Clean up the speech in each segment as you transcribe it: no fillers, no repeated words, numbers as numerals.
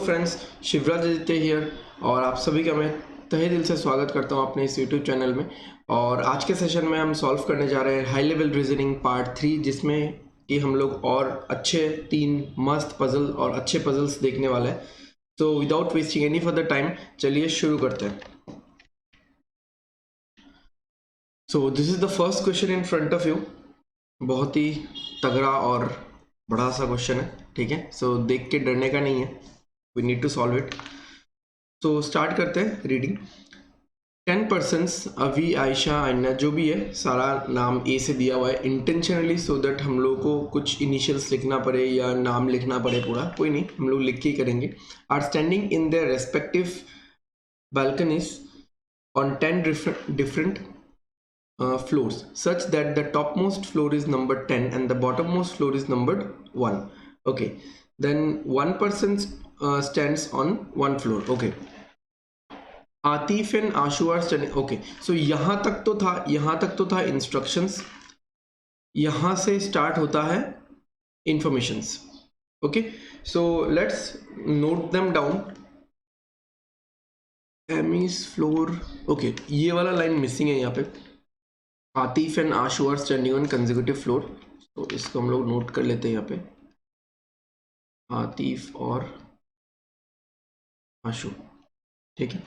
Friends, Shivraj Aditya here और आप सभी का मैं तहे दिल से स्वागत करता हूं अपने इस यूट्यूब चैनल में। और आज के सेशन में हम सॉल्व करने जा रहे हैं हाई लेवल रीजनिंग पार्ट 3, जिसमें कि हम लोग और अच्छे 3 मस्त पजल और अच्छे पजल्स देखने वाले हैं। तो without wasting any further time चलिए शुरू करते हैं। So this is the first question in front of you. बहुत ही तगड़ा और बड़ा सा क्वेश्चन है, ठीक है। सो देख के डरने का नहीं है, we need to solve it. तो स्टार्ट करते हैं रीडिंग। 10 पर्सन्स, अभी, आयशा, आइना, जो भी है सारा नाम ए से दिया हुआ है इंटेंशनली, सो दैट हम लोग को कुछ इनिशियल्स लिखना पड़े या नाम लिखना पड़े पूरा, कोई नहीं, हम लोग लिख के ही करेंगे। Are standing in their respective balconies on 10 different floors, such that the topmost floor is number 10 and the bottommost floor is numbered 1. Okay, then one person stands on one floor. Okay, Atif and Ashu are standing. Okay, so यहाँ तक तो था instructions, यहाँ से start होता है informations. Okay, so let's note them down. Amy's floor, okay, ये वाला लाइन मिसिंग है यहाँ पे। Atif and Ashu are standing on consecutive floor, तो इसको हम लोग नोट कर लेते हैं यहाँ पे, आतिफ और आशु, ठीक है।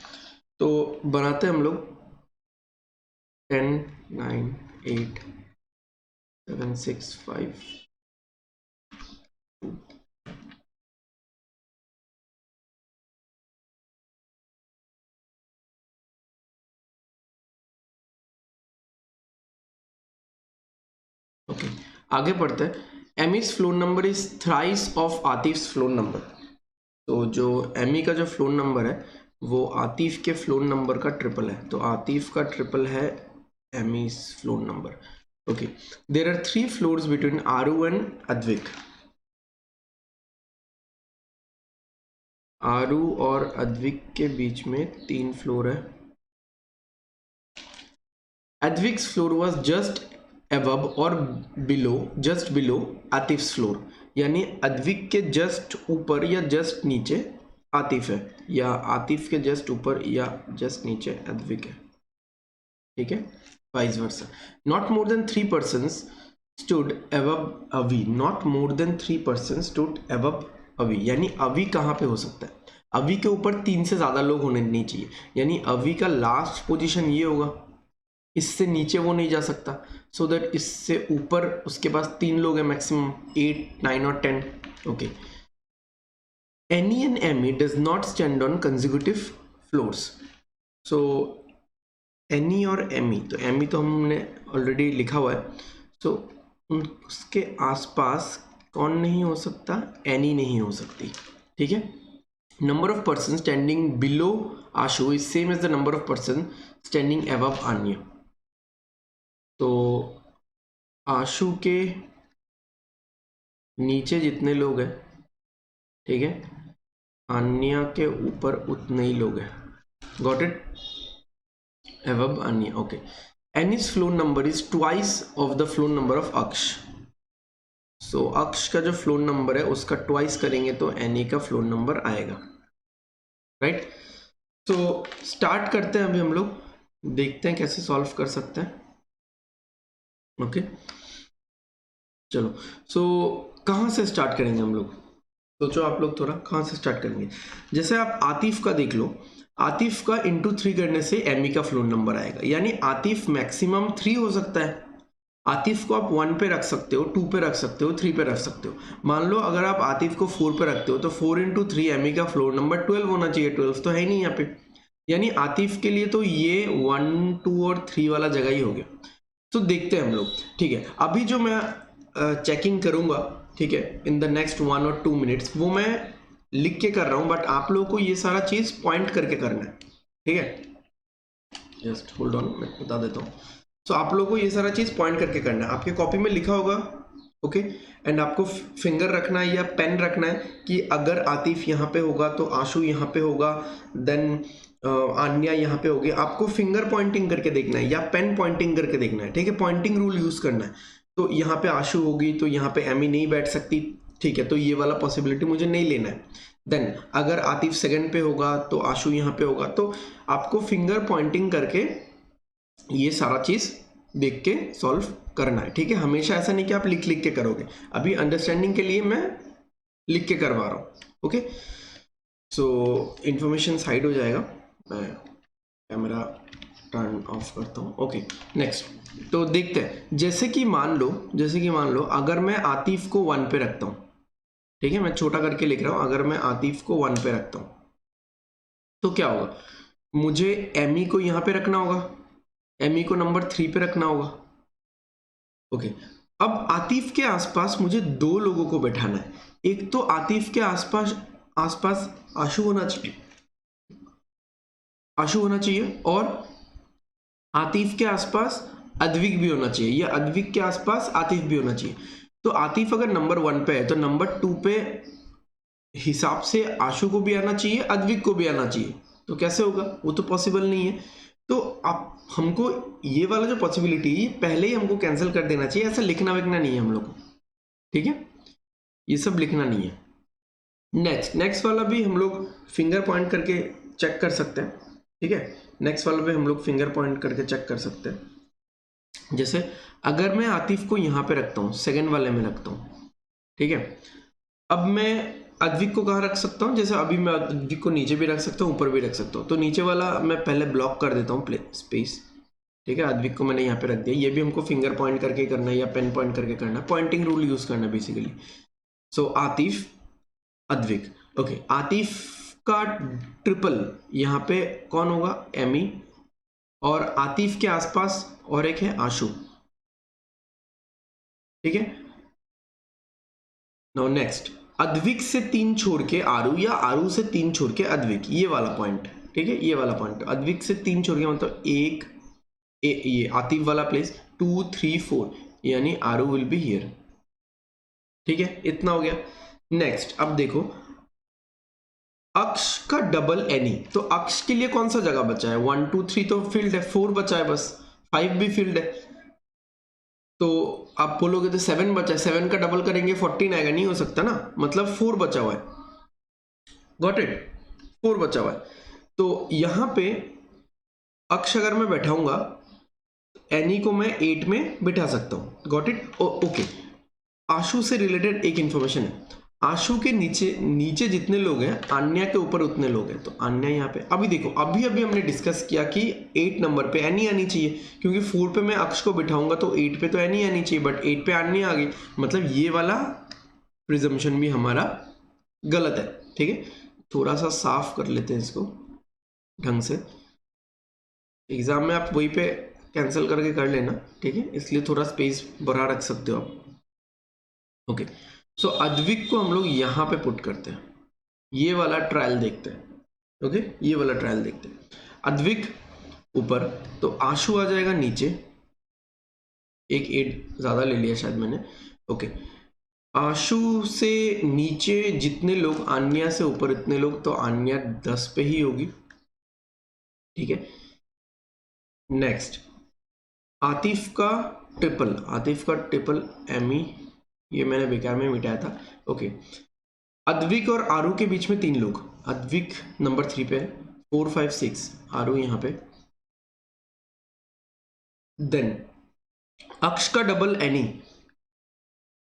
तो बनाते हैं हम लोग 10, 9, 8, 7, 6, 5, 2. ओके, आगे पढ़ते हैं। Amy's floor number is thrice of Atif's floor number. तो जो एमी का जो फ्लोर नंबर है वो आतिफ के फ्लोर नंबर का ट्रिपल है, तो आतिफ का ट्रिपल है Amy's floor number. Okay, there are 3 floors between Aru and Advik. Aru और अद्विक के बीच में 3 फ्लोर है। Advik's floor was just above और जस्ट बिलो आतिफ्स फ्लोर, यानी अद्विक के जस्ट ऊपर या जस्ट नीचे आतिफ है, या आतिफ के जस्ट ऊपर या जस्ट नीचे अद्विक है, ठीक है, vice versa. Not more then 3 persons stood above अवी। Not more then 3 persons stood above अवी, यानी अवी कहाँ पे हो सकता है? अवी के ऊपर 3 से ज्यादा लोग होने नहीं चाहिए, यानी अवी का लास्ट पोजीशन ये होगा, इससे नीचे वो नहीं जा सकता, सो दैट इससे ऊपर उसके पास 3 लोग हैं मैक्सिमम, 8, 9 और 10। Okay, Annie and Amy does not stand on consecutive floors. So Annie और एमी, तो एमी तो हमने ऑलरेडी लिखा हुआ है, सो उसके आसपास कौन नहीं हो सकता? एनी नहीं हो सकती, ठीक है। Number of person standing below Ashu is same as the number of person standing above Aanya. तो आशु के नीचे जितने लोग हैं, ठीक है, आन्या के ऊपर उतने ही लोग हैं। Got it? Above Aanya. Okay, Annie's floor number is twice of the floor number of Aksh. So अक्ष का जो फ्लोर नंबर है उसका ट्वाइस करेंगे तो एनी का फ्लोर नंबर आएगा, राइट। तो स्टार्ट करते हैं, अभी हम लोग देखते हैं कैसे सॉल्व कर सकते हैं। ओके, चलो। सो कहाँ से स्टार्ट करेंगे हम लोग? सोचो आप लोग थोड़ा, कहाँ से स्टार्ट करेंगे? जैसे आप आतिफ का देख लो, आतिफ का इंटू 3 करने से एमी का फ्लोर नंबर आएगा, यानी आतिफ मैक्सिमम 3 हो सकता है। आतिफ को आप 1 पे रख सकते हो, 2 पे रख सकते हो, 3 पे रख सकते हो। मान लो अगर आप आतिफ को 4 पे रखते हो तो 4 × 3 एमी का फ्लोर नंबर 12 होना चाहिए। 12 तो है नहीं यहाँ पे, यानी आतिफ के लिए तो ये 1, 2 और 3 वाला जगह ही हो गया। तो देखते हैं हम लोग, ठीक है। अभी जो मैं चेकिंग करूंगा, ठीक है, इन द नेक्स्ट 1 और 2 मिनट्स, वो मैं लिख के कर रहा हूं, बट आप लोगों को ये सारा चीज पॉइंट करके करना है, ठीक है। जस्ट होल्ड ऑन, मैं बता देता हूँ। सो आप लोगों को ये सारा चीज पॉइंट करके करना है। आपके कॉपी में लिखा होगा, ओके, एंड आपको फिंगर रखना है या पेन रखना है कि अगर आतिफ यहाँ पे होगा तो आशु यहाँ पे होगा, देन आन्या यहाँ पे होगी। आपको फिंगर पॉइंटिंग करके देखना है या पेन पॉइंटिंग करके देखना है, ठीक है, पॉइंटिंग रूल यूज करना है। तो यहाँ पे आशु होगी तो यहाँ पे एमी नहीं बैठ सकती, ठीक है, तो ये वाला पॉसिबिलिटी मुझे नहीं लेना है। देन अगर आतिफ सेकंड पे होगा तो आशु यहाँ पे होगा। तो आपको फिंगर पॉइंटिंग करके ये सारा चीज देख के सॉल्व करना है, ठीक है। हमेशा ऐसा नहीं कि आप लिख लिख के करोगे, अभी अंडरस्टैंडिंग के लिए मैं लिख के करवा रहा हूँ। ओके, सो इंफॉर्मेशन साइड हो जाएगा, मैं कैमरा टर्न ऑफ करता हूँ। ओके, नेक्स्ट तो देखते हैं। जैसे कि मान लो अगर मैं आतिफ को 1 पे रखता हूँ, ठीक है, मैं छोटा करके लिख रहा हूँ, अगर मैं आतिफ को 1 पे रखता हूँ तो क्या होगा, मुझे एमी को यहाँ पे रखना होगा, एमी को नंबर 3 पे रखना होगा। ओके, अब आतिफ के आसपास मुझे 2 लोगों को बैठाना है। एक तो आतिफ के आसपास आशु होना चाहिए और आतिफ के आसपास अद्विक भी होना चाहिए, या अद्विक के आसपास आतिफ भी होना चाहिए। तो आतिफ अगर नंबर 1 पे है तो नंबर 2 पे हिसाब से आशु को भी आना चाहिए, अद्विक को भी आना चाहिए। तो कैसे होगा, वो तो पॉसिबल नहीं है। तो आप हमको ये वाला जो पॉसिबिलिटी है पहले ही हमको कैंसिल कर देना चाहिए, ऐसा लिखना विखना नहीं है हम लोग को, ठीक है, ये सब लिखना नहीं है। नेक्स्ट वाला भी हम लोग फिंगर पॉइंट करके चेक कर सकते हैं, ठीक है। नेक्स्ट वाला भी हम लोग फिंगर पॉइंट करके चेक कर सकते हैं। जैसे अगर मैं आतिफ को यहाँ पे रखता हूँ, सेकंड वाले में रखता हूँ, ठीक है। अब मैं अद्विक को कहाँ रख सकता हूँ, जैसे अभी मैं अद्विक को नीचे भी रख सकता हूँ, ऊपर भी रख सकता हूँ। तो नीचे वाला मैं पहले ब्लॉक कर देता हूँ स्पेस, ठीक है। अद्विक को मैंने यहाँ पे रख दिया। ये भी हमको फिंगर पॉइंट करके करना है या पेन पॉइंट करके करना है, पॉइंटिंग रूल यूज करना है बेसिकली। सो आतिफ, अद्विक। ओके, आतिफ का ट्रिपल यहाँ पे कौन होगा, एमी, और आतिफ के आसपास और एक है आशु, ठीक है। नाउ नेक्स्ट, अद्विक से 3 छोड़ के आरु, या आरु से 3 छोड़ के अद्विक, ये वाला पॉइंट, ठीक है, ये वाला पॉइंट। अद्विक से 3 छोड़ के मतलब ये आतिफ वाला प्लेस 2 3 4, यानी आरु विल बी हियर, ठीक है, इतना हो गया। नेक्स्ट अब देखो, अक्ष का डबल एनी, तो अक्ष के लिए कौन सा जगह बचा है, 1 2 3 तो फील्ड है, 4 बचा है बस, 5 भी फील्ड है। तो आप बोलोगे तो 7 बचा है, 7 का डबल करेंगे 14 आएगा, नहीं हो सकता ना, मतलब 4 बचा हुआ है। गॉट इट, 4 बचा हुआ है। तो यहां पे अक्ष अगर मैं बैठाऊंगा, एनी को मैं 8 में बिठा सकता हूं। Got it, okay. आशु से रिलेटेड एक इंफॉर्मेशन है, आशु के नीचे जितने लोग हैं, आन्या के ऊपर उतने लोग हैं। तो आन्या यहाँ पे, अभी देखो, अभी हमने डिस्कस किया कि 8 नंबर पे एनी आनी चाहिए, क्योंकि 4 पे मैं अक्ष को बिठाऊंगा तो 8 पे तो एनी आनी चाहिए, बट 8 पे आन्या आ गई, मतलब ये वाला प्रिजम्पशन भी हमारा गलत है, ठीक है। थोड़ा सा साफ कर लेते हैं इसको ढंग से, एग्जाम में आप वही पे कैंसिल करके कर लेना, ठीक है, इसलिए थोड़ा स्पेस बढ़ा रख सकते हो आप। ओके, सो अद्विक को हम लोग यहां पे पुट करते हैं, ये वाला ट्रायल देखते हैं। ओके, ये वाला ट्रायल देखते हैं। अद्विक ऊपर, तो आशु आ जाएगा नीचे, एक 8 ज्यादा ले लिया शायद मैंने। ओके, आशु से नीचे जितने लोग, आन्या से ऊपर इतने लोग, तो आन्या 10 पे ही होगी, ठीक है। नेक्स्ट, आतिफ का ट्रिपल एमी, ये मैंने बेकार में मिटाया था। ओके, अद्विक और आरु के बीच में 3 लोग, अद्विक नंबर 3 पे है, 4 5 6, आरु यहाँ पे। देन अक्ष का डबल एनी,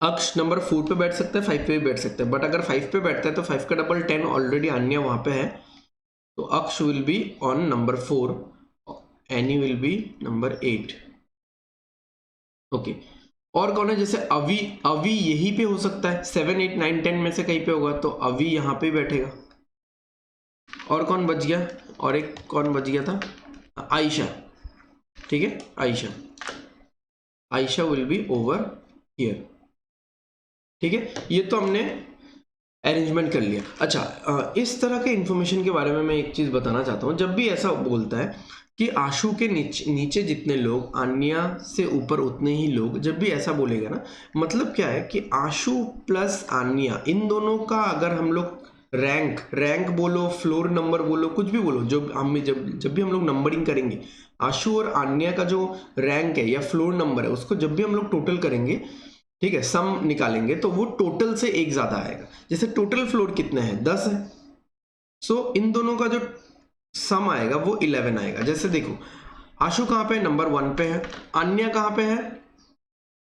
अक्ष नंबर 4 पे बैठ सकता है, 5 पे भी बैठ सकता है, बट अगर 5 पे बैठता है तो 5 का डबल 10, ऑलरेडी अन्य वहां पे है, तो अक्ष will be on number 4, any will be number 8। Okay, और कौन है, जैसे अवी यही पे हो सकता है, 7 8 9 10 में से कहीं पे होगा, तो अवी यहां पे बैठेगा। और कौन बच गया, और एक कौन बच गया था, आयशा, ठीक है, Ayesha will be over here, ठीक है। ये तो हमने अरेंजमेंट कर लिया। अच्छा, इस तरह के इंफॉर्मेशन के बारे में मैं एक चीज बताना चाहता हूं, जब भी ऐसा बोलता है कि आशु के नीचे जितने लोग, आन्या से ऊपर उतने ही लोग, जब भी ऐसा बोलेगा ना, मतलब क्या है कि आशु प्लस आन्या, इन दोनों का अगर हम लोग रैंक बोलो, फ्लोर नंबर बोलो, कुछ भी बोलो, जब भी हम लोग नंबरिंग करेंगे, आशु और आन्या का जो रैंक है या फ्लोर नंबर है, उसको जब भी हम लोग टोटल करेंगे, ठीक है, सम निकालेंगे तो वो टोटल से एक ज्यादा आएगा। जैसे टोटल फ्लोर कितने हैं, 10 है, सो इन दोनों का जो सम आएगा वो 11 आएगा। जैसे देखो आशु कहाँ पे, नंबर 1 पे है, अन्य कहाँ पे है,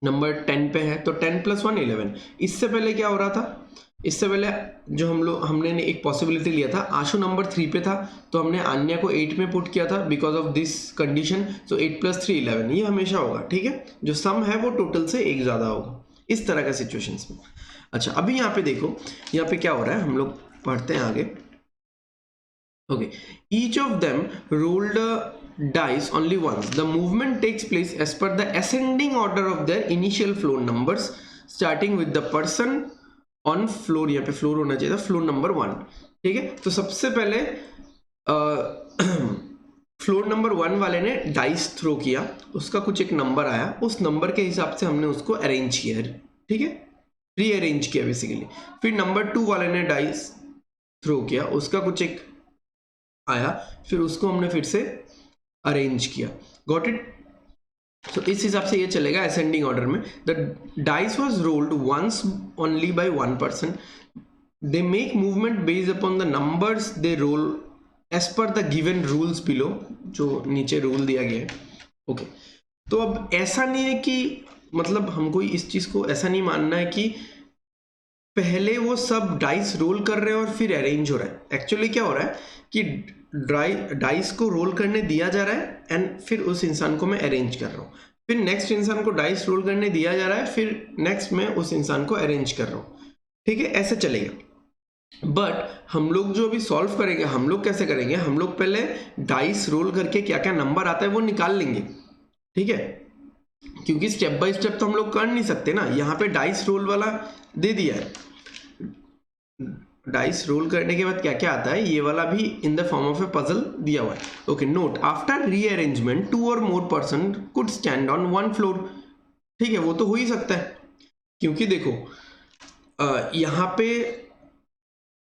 नंबर 10 पे है, तो 10 + 1 11। इससे पहले क्या हो रहा था, इससे पहले जो हमने एक पॉसिबिलिटी लिया था, आशु नंबर 3 पे था तो हमने अन्य को 8 में पुट किया था बिकॉज ऑफ दिस कंडीशन, सो 8 + 3 11, ये हमेशा होगा। ठीक है, जो सम है वो टोटल से एक ज्यादा होगा इस तरह का सिचुएशंस में। अच्छा अभी यहाँ पे देखो, यहाँ पे क्या हो रहा है, हम लोग पढ़ते हैं आगे। Okay, each of them rolled a dice only once. The movement takes place as per the ascending order of their initial floor numbers, starting with the person on floor, यहाँ पे फ्लोर होना चाहिए था, फ्लोर नंबर 1। ठीक है, तो सबसे पहले फ्लोर नंबर 1 वाले ने डाइस थ्रो किया, उसका कुछ एक नंबर आया, उस नंबर के हिसाब से हमने उसको अरेंज किया। ठीक है, रीअरेंज किया बेसिकली। फिर नंबर 2 वाले ने डाइस थ्रो किया, उसका कुछ एक आया, फिर उसको हमने फिर से अरेंज किया। Got it? तो इस हिसाब से ये चलेगा असेंडिंग ऑर्डर में। The dice was rolled once only by one person, they make movement based upon the numbers they roll as per the given rules below, जो नीचे रूल दिया गया है। ओके, तो अब ऐसा नहीं है कि मतलब हमको इस चीज को ऐसा नहीं मानना है कि पहले वो सब डाइस रोल कर रहे हैं और फिर अरेंज हो रहा है। एक्चुअली क्या हो रहा है कि डाइस को रोल करने दिया जा रहा है एंड फिर उस इंसान को मैं अरेंज कर रहा हूँ, फिर नेक्स्ट इंसान को डाइस रोल करने दिया जा रहा है, फिर नेक्स्ट मैं उस इंसान को अरेंज कर रहा हूँ। ठीक है, ऐसे चलेगा। बट हम लोग जो अभी सॉल्व करेंगे, हम लोग कैसे करेंगे, हम लोग पहले डाइस रोल करके क्या क्या नंबर आता है वो निकाल लेंगे। ठीक है, क्योंकि स्टेप बाय स्टेप तो हम लोग कर नहीं सकते ना। यहाँ पे डाइस रोल वाला दे दिया है, डाइस रोल करने के बाद क्या क्या आता है ये वाला भी in the form of A puzzle दिया हुआ है। ओके, नोट आफ्टर रीअरेंजमेंट 2 और more person could stand on 1 floor. ठीक है, वो तो हो ही सकता है, क्योंकि देखो यहाँ पे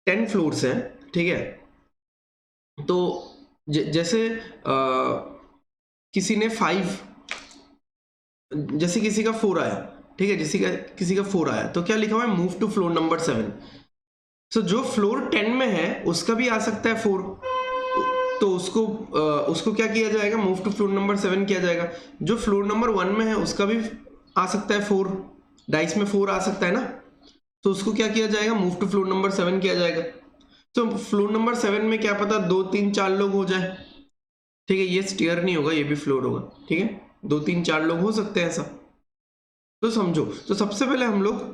10 फ्लोर्स हैं। ठीक है, तो जैसे किसी ने 5, जैसे किसी का 4 आया, ठीक है, किसी का 4 आया, तो क्या लिखा हुआ है, मूव टू फ्लोर नंबर 7। सो जो फ्लोर 10 में है उसका भी आ सकता है 4, तो उसको क्या किया जाएगा, मूव टू फ्लोर नंबर 7 किया जाएगा। जो फ्लोर नंबर 1 में है उसका भी आ सकता है 4, डाइस में 4 आ सकता है ना, तो उसको क्या किया जाएगा, मूव टू फ्लोर नंबर 7 किया जाएगा। तो फ्लोर नंबर 7 में क्या पता 2 3 4 लोग हो जाए। ठीक है, ये स्टेयर नहीं होगा, ये भी फ्लोर होगा। ठीक है, 2 3 4 लोग हो सकते हैं ऐसा, तो समझो। तो सबसे पहले हम लोग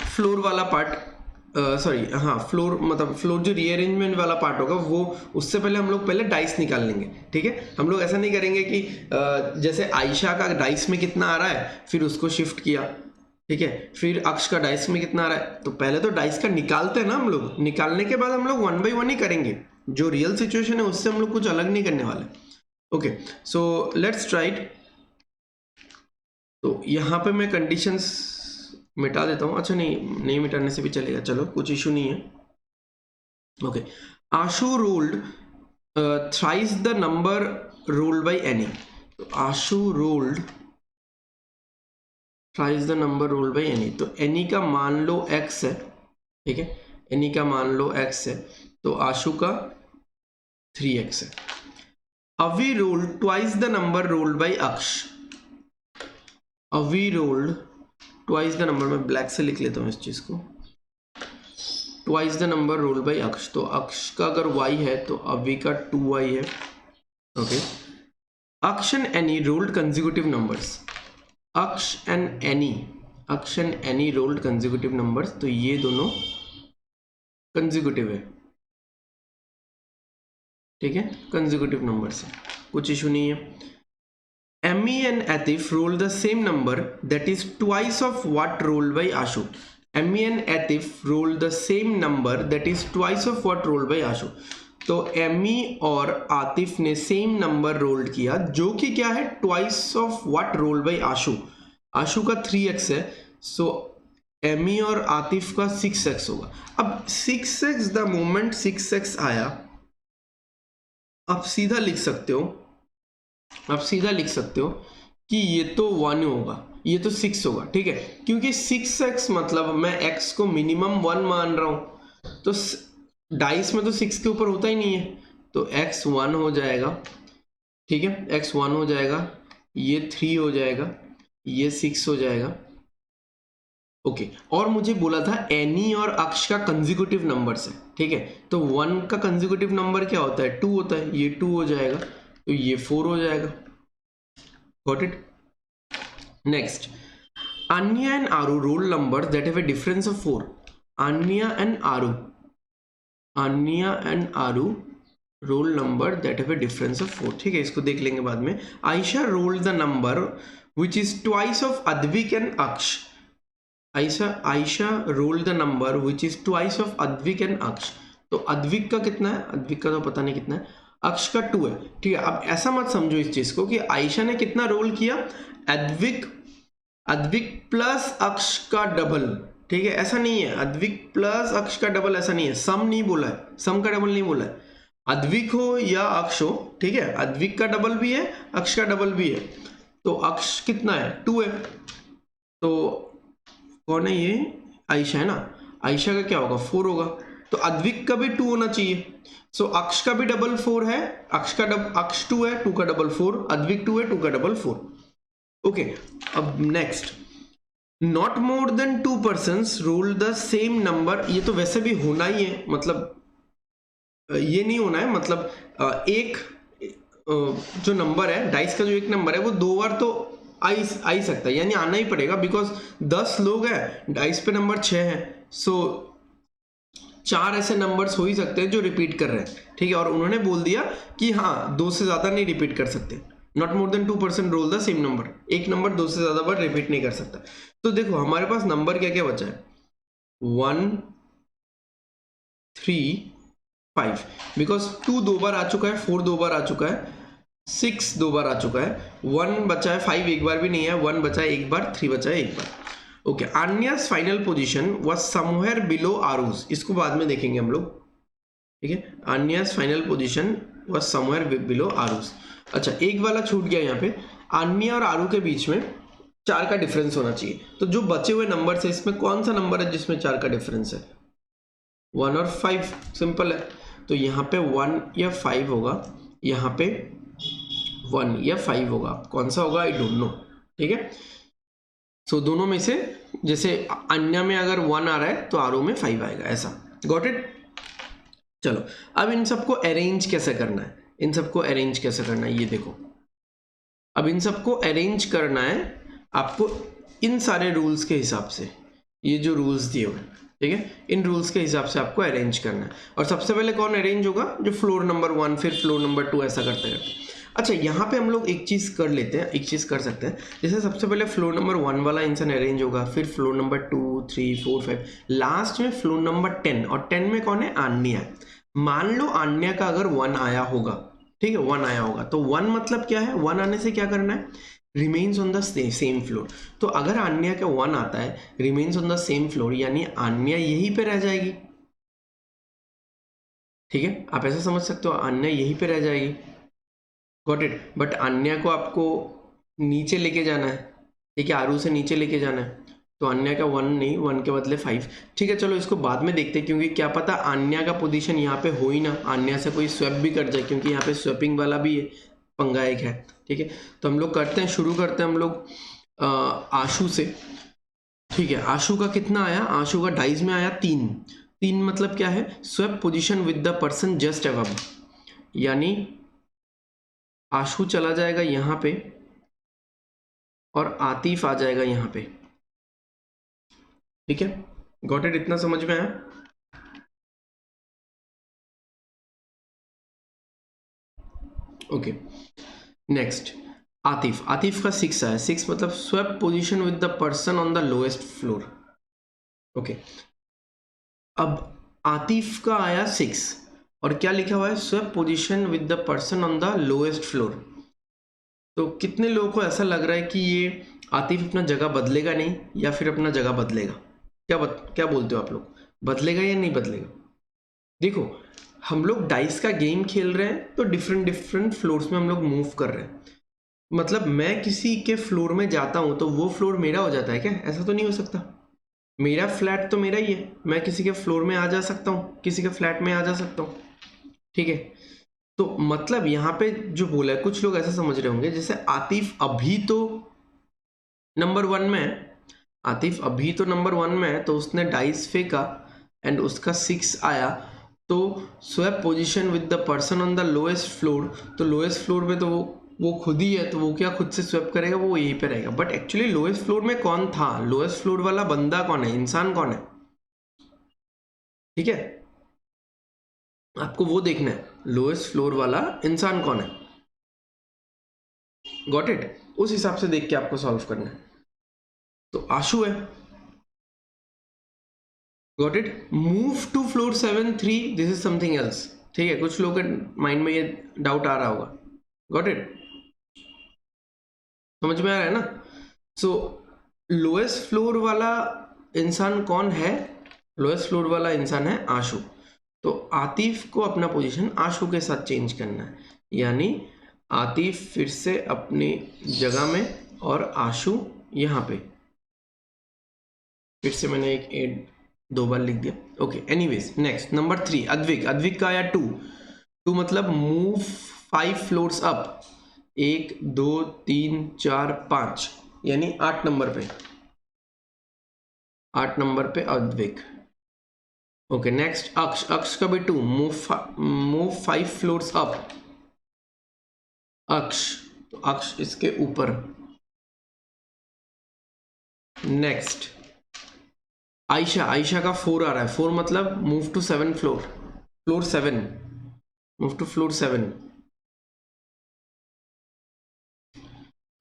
फ्लोर वाला पार्ट, सॉरी हाँ, फ्लोर मतलब फ्लोर जो रीअरेंजमेंट वाला पार्ट होगा वो, उससे पहले हम लोग पहले डाइस निकाल लेंगे। ठीक है, हम लोग ऐसा नहीं करेंगे कि जैसे आयशा का डाइस में कितना आ रहा है फिर उसको शिफ्ट किया, ठीक है, फिर अक्ष का डाइस में कितना आ रहा है, तो पहले तो डाइस का निकालते हैं ना हम लोग, निकालने के बाद हम लोग 1 by 1 ही करेंगे। जो रियल सिचुएशन है उससे हम लोग कुछ अलग नहीं करने वाले। Okay, so let's try it. तो यहाँ पे मैं कंडीशंस मिटा देता हूँ। अच्छा नहीं मिटाने से भी चलेगा, चलो कुछ इशू नहीं है। Okay, Ashu rolled thrice the number rolled by Annie. तो Ashu rolled thrice the number rolled by Annie, तो एनी का मान लो x है। ठीक है, एनी का मान लो x है, तो आशु का 3x है। अवी rolled twice the number rolled bye अक्ष। अवी रोल्ड ट्वाइस द नंबर, मैं ब्लैक से लिख लेता हूँ इस चीज को, twice the number rolled bye Aksh. तो अक्ष का अगर y है तो अवी का 2y है। Okay, Aksh and Annie rolled consecutive numbers. Aksh and Annie rolled consecutive numbers, तो ये दोनों कंसेक्यूटिव है। ठीक है, कंसेक्यूटिव नंबर्स है, कुछ इशू नहीं है। Emmy and Atif rolled the same number that is twice of what rolled by Ashu. Emmy and Atif rolled the same number that is twice of what rolled by Ashu. तो Amy और आतिफ ने same number rolled किया जो कि क्या है, twice of what rolled by Ashu. Ashu का 3x है, सो एमी और आतिफ का 6x होगा। अब 6x द मोमेंट 6x आया, आप सीधा लिख सकते हो कि ये तो 1 होगा, ये तो 6 होगा, ठीक है, क्योंकि 6x मतलब मैं x को मिनिमम 1 मान रहा हूं, तो डाइस में तो 6 के ऊपर होता ही नहीं है, तो x 1 हो जाएगा, ठीक है, x 1 हो जाएगा, ये 3 हो जाएगा, ये 6 हो जाएगा। ओके और मुझे बोला था एनी और अक्ष का कंसेक्यूटिव नंबर्स है, ठीक है, तो 1 का कंसेक्यूटिव नंबर क्या होता है, 2 होता है, ये 2 हो जाएगा, तो ये 4 हो जाएगा। Got it. Next, Anya and Aru roll numbers that have a difference of 4. Anya and Aru roll number that have a difference of 4, ठीक है, इसको देख लेंगे बाद में। Aisha rolled the number which is twice of Advik and Aksh. Aisha rolled the number which is twice of Advik and Aksh. तो अद्विक का कितना है, अद्विक का तो पता नहीं कितना है, अक्ष का 2 है, ठीक है। अब ऐसा मत समझो इस चीज को कि आयशा ने कितना रोल किया, अद्विक प्लस अक्ष का डबल, ठीक है, ऐसा नहीं है, अद्विक प्लस अक्ष का डबल ऐसा नहीं है, सम नहीं बोला है, सम का डबल नहीं बोला है, अद्विक हो या अक्ष हो, ठीक है, अद्विक का डबल भी है, अक्ष का डबल भी है, तो अक्ष कितना है, 2 है, तो कौन है ये, आयशा है ना, आयशा का क्या होगा, 4 होगा, तो अद्विक का भी 2 होना चाहिए, सो अक्ष का भी डबल 4 है, अक्ष 2 है, 2 का डबल 4, अद्विक 2 है, 2 का डबल 4। ओके अब next, not more than 2 persons roll the same number, ये तो वैसे भी होना ही है, मतलब ये नहीं होना है, मतलब एक जो नंबर है, डाइस का जो एक नंबर है वो 2 बार तो आ ही सकता है, यानी आना ही पड़ेगा, बिकॉज 10 लोग हैं, डाइस पे नंबर 6 है, सो 4 ऐसे नंबर्स हो ही सकते हैं जो रिपीट कर रहे हैं, ठीक है, और उन्होंने बोल दिया कि हाँ 2 से ज्यादा नहीं रिपीट कर सकते, not more than 2 person roll the same number, एक नंबर 2 से ज्यादा बार रिपीट नहीं कर सकता। तो देखो हमारे पास नंबर क्या क्या बचा है, 1 3 5, बिकॉज 2 2 बार आ चुका है, 4 2 बार आ चुका है, 6 2 बार आ चुका है, 1 बचा है, 5 एक बार भी नहीं है, 1 बचा है एक बार, 3 बचा है एक बार। Okay, Anya's final position was somewhere below Aru's, इसको बाद में देखेंगे हम लोग, ठीक है, Anya's final position was somewhere below Aru's. अच्छा एक वाला छूट गया यहाँ पे, आन्या और आरू के बीच में 4 का डिफरेंस होना चाहिए, तो जो बचे हुए नंबर है इसमें कौन सा नंबर है जिसमें 4 का डिफरेंस है, 1 और 5, सिंपल है, तो यहाँ पे 1 या 5 होगा, यहाँ पे 1 या 5 होगा, कौन सा होगा आई डोंट नो, ठीक है, सो दोनों में से जैसे अन्य में अगर 1 आ रहा है तो आरू में 5 आएगा, ऐसा, गॉट इट। चलो अब इन सबको अरेंज कैसे करना है, इन सबको अरेंज कैसे करना है ये देखो, अब इन सबको अरेंज करना है आपको इन सारे रूल्स के हिसाब से, ये जो रूल्स दिए हुए, ठीक है, इन रूल्स के हिसाब से आपको अरेंज करना है, और सबसे पहले कौन अरेंज होगा, जो फ्लोर नंबर 1 फिर फ्लोर नंबर 2 ऐसा करते करते। अच्छा यहाँ पे हम लोग एक चीज कर लेते हैं, एक चीज कर सकते हैं, जैसे सबसे पहले फ्लोर नंबर 1 वाला इंसान अरेंज होगा, फिर फ्लोर नंबर 2 3 4 5, लास्ट में फ्लोर नंबर 10, और 10 में कौन है, आन्या है। मान लो आन्या का अगर 1 आया होगा, ठीक है, 1 आया होगा, तो 1 मतलब क्या है, 1 आने से क्या करना है, remains on the same floor, तो अगर आन्या का 1 आता है, remains on the same floor, यानी आन्या यहीं पे रह जाएगी, ठीक है, आप ऐसा समझ सकते हो, आन्या यहीं पे रह जाएगी, गॉट इट, बट आन्या को आपको नीचे लेके जाना है, ठीक है, आरू से नीचे लेके जाना है, तो आन्या का 1 नहीं, 1 के बदले 5, ठीक है, चलो इसको बाद में देखते हैं, क्योंकि क्या पता आन्या का पोजीशन यहाँ पे हो ही ना, आन्या से कोई स्वैप भी कर जाए, क्योंकि यहाँ पे स्वैपिंग वाला भी है, पंगा एक है, ठीक है, तो हम लोग करते हैं, शुरू करते हैं हम लोग आशु से, ठीक है, आशु का कितना आया, आशु का डाइज में आया 3 मतलब क्या है, swap position with the person just above, यानी आशु चला जाएगा यहाँ पे और आतिफ आ जाएगा यहाँ पे, ठीक है, गॉट इट, इतना समझ में आया। ओके नेक्स्ट, आतिफ का 6 आया, 6 मतलब swap position with the person on the lowest floor. Okay अब आतिफ का आया 6 और क्या लिखा हुआ है, swap position with the person on the lowest floor, तो कितने लोगों को ऐसा लग रहा है कि ये आतिफ अपना जगह बदलेगा नहीं, या फिर अपना जगह बदलेगा, क्या बोलते हो आप लोग, बदलेगा या नहीं बदलेगा। देखो हम लोग डाइस का गेम खेल रहे हैं, तो डिफरेंट फ्लोर्स में हम लोग मूव कर रहे हैं, मतलब मैं किसी के फ्लोर में जाता हूं तो वो फ्लोर मेरा हो जाता है क्या? ऐसा तो नहीं हो सकता। मेरा फ्लैट तो मेरा ही है, मैं किसी के फ्लोर में आ जा सकता हूँ, किसी के फ्लैट में आ जा सकता हूँ, ठीक है। तो मतलब यहाँ पे जो बोला है, कुछ लोग ऐसा समझ रहे होंगे जैसे आतिफ अभी तो नंबर 1 में है, आतिफ अभी तो नंबर 1 में है, तो उसने डाइस फेंका एंड उसका 6 आया, तो swap position with the person on the lowest floor, तो लोएस्ट फ्लोर में तो वो खुद ही है, तो वो क्या खुद से स्वैप करेगा, वो यहीं पे रहेगा। बट एक्चुअली लोएस्ट फ्लोर में कौन था? लोएस्ट फ्लोर वाला बंदा कौन है, इंसान कौन है, ठीक है, आपको वो देखना है, लोएस्ट फ्लोर वाला इंसान कौन है। Got it? उस हिसाब से देख के आपको सॉल्व करना है। तो आशु है, got it. Move to floor 7-3, this is something else, ठीक है। कुछ लोगों के माइंड में ये डाउट आ रहा होगा, गॉट इट, समझ में आ रहा है ना। सो लोएस्ट फ्लोर वाला इंसान कौन है? लोएस्ट फ्लोर वाला इंसान है आशु। तो आतिफ को अपना पोजीशन आशु के साथ चेंज करना है, यानी आतिफ फिर से अपनी जगह में और आशु यहाँ पे। फिर से मैंने एक एड 2 बार लिख दिया, okay. Anyways next number 3, Advik. Advik का आया 2 मतलब मूव 5 फ्लोर्स अप, 1 2 3 4 5, यानी 8 नंबर पे, 8 नंबर पे अद्विक। ओके नेक्स्ट अक्ष। अक्ष का भी 2, मूव 5 फ्लोर्स अप, अक्ष, तो अक्ष इसके ऊपर। नेक्स्ट आयशा। आयशा का 4 आ रहा है, 4 मतलब move to 7 floor, floor 7, move to floor 7।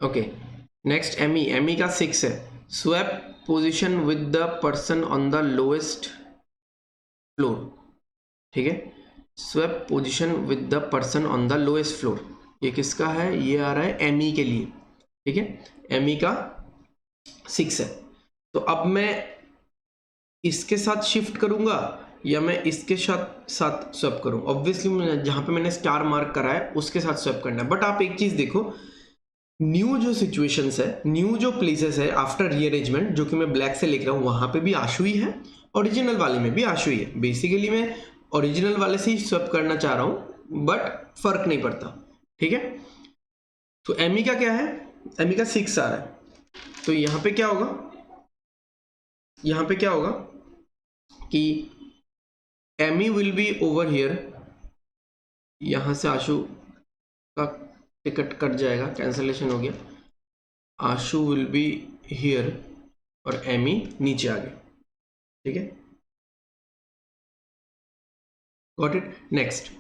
Okay next Amy. Amy का 6 है, swap position with the person on the lowest floor, ठीक है, swap position with the person on the lowest floor. ये किसका है? ये आ रहा है एमी के लिए, ठीक है। एमी का 6 है, तो अब मैं इसके साथ शिफ्ट करूंगा या मैं इसके साथ स्वैप करूं? ऑब्वियसली जहां पे मैंने स्टार मार्क करा है उसके साथ स्वैप करना है। बट आप एक चीज देखो, न्यू जो सिचुएशंस है, न्यू जो प्लेसेस है आफ्टर रीअरेंजमेंट, जो कि मैं ब्लैक से लिख रहा हूं, वहां पे भी आशु ही है, ओरिजिनल वाले में भी आशु ही है। बेसिकली मैं ओरिजिनल वाले से ही स्वैप करना चाह रहा हूं, बट फर्क नहीं पड़ता, ठीक है। तो एमी का क्या है? एमी का 6 आ रहा है, तो यहां पे क्या होगा, यहां पे क्या होगा कि Amy will be over here, यहां से आशु का टिकट कट जाएगा, कैंसलेशन हो गया, आशु विल बी हियर और एमी नीचे आ गए, ठीक है, गॉट इट। नेक्स्ट,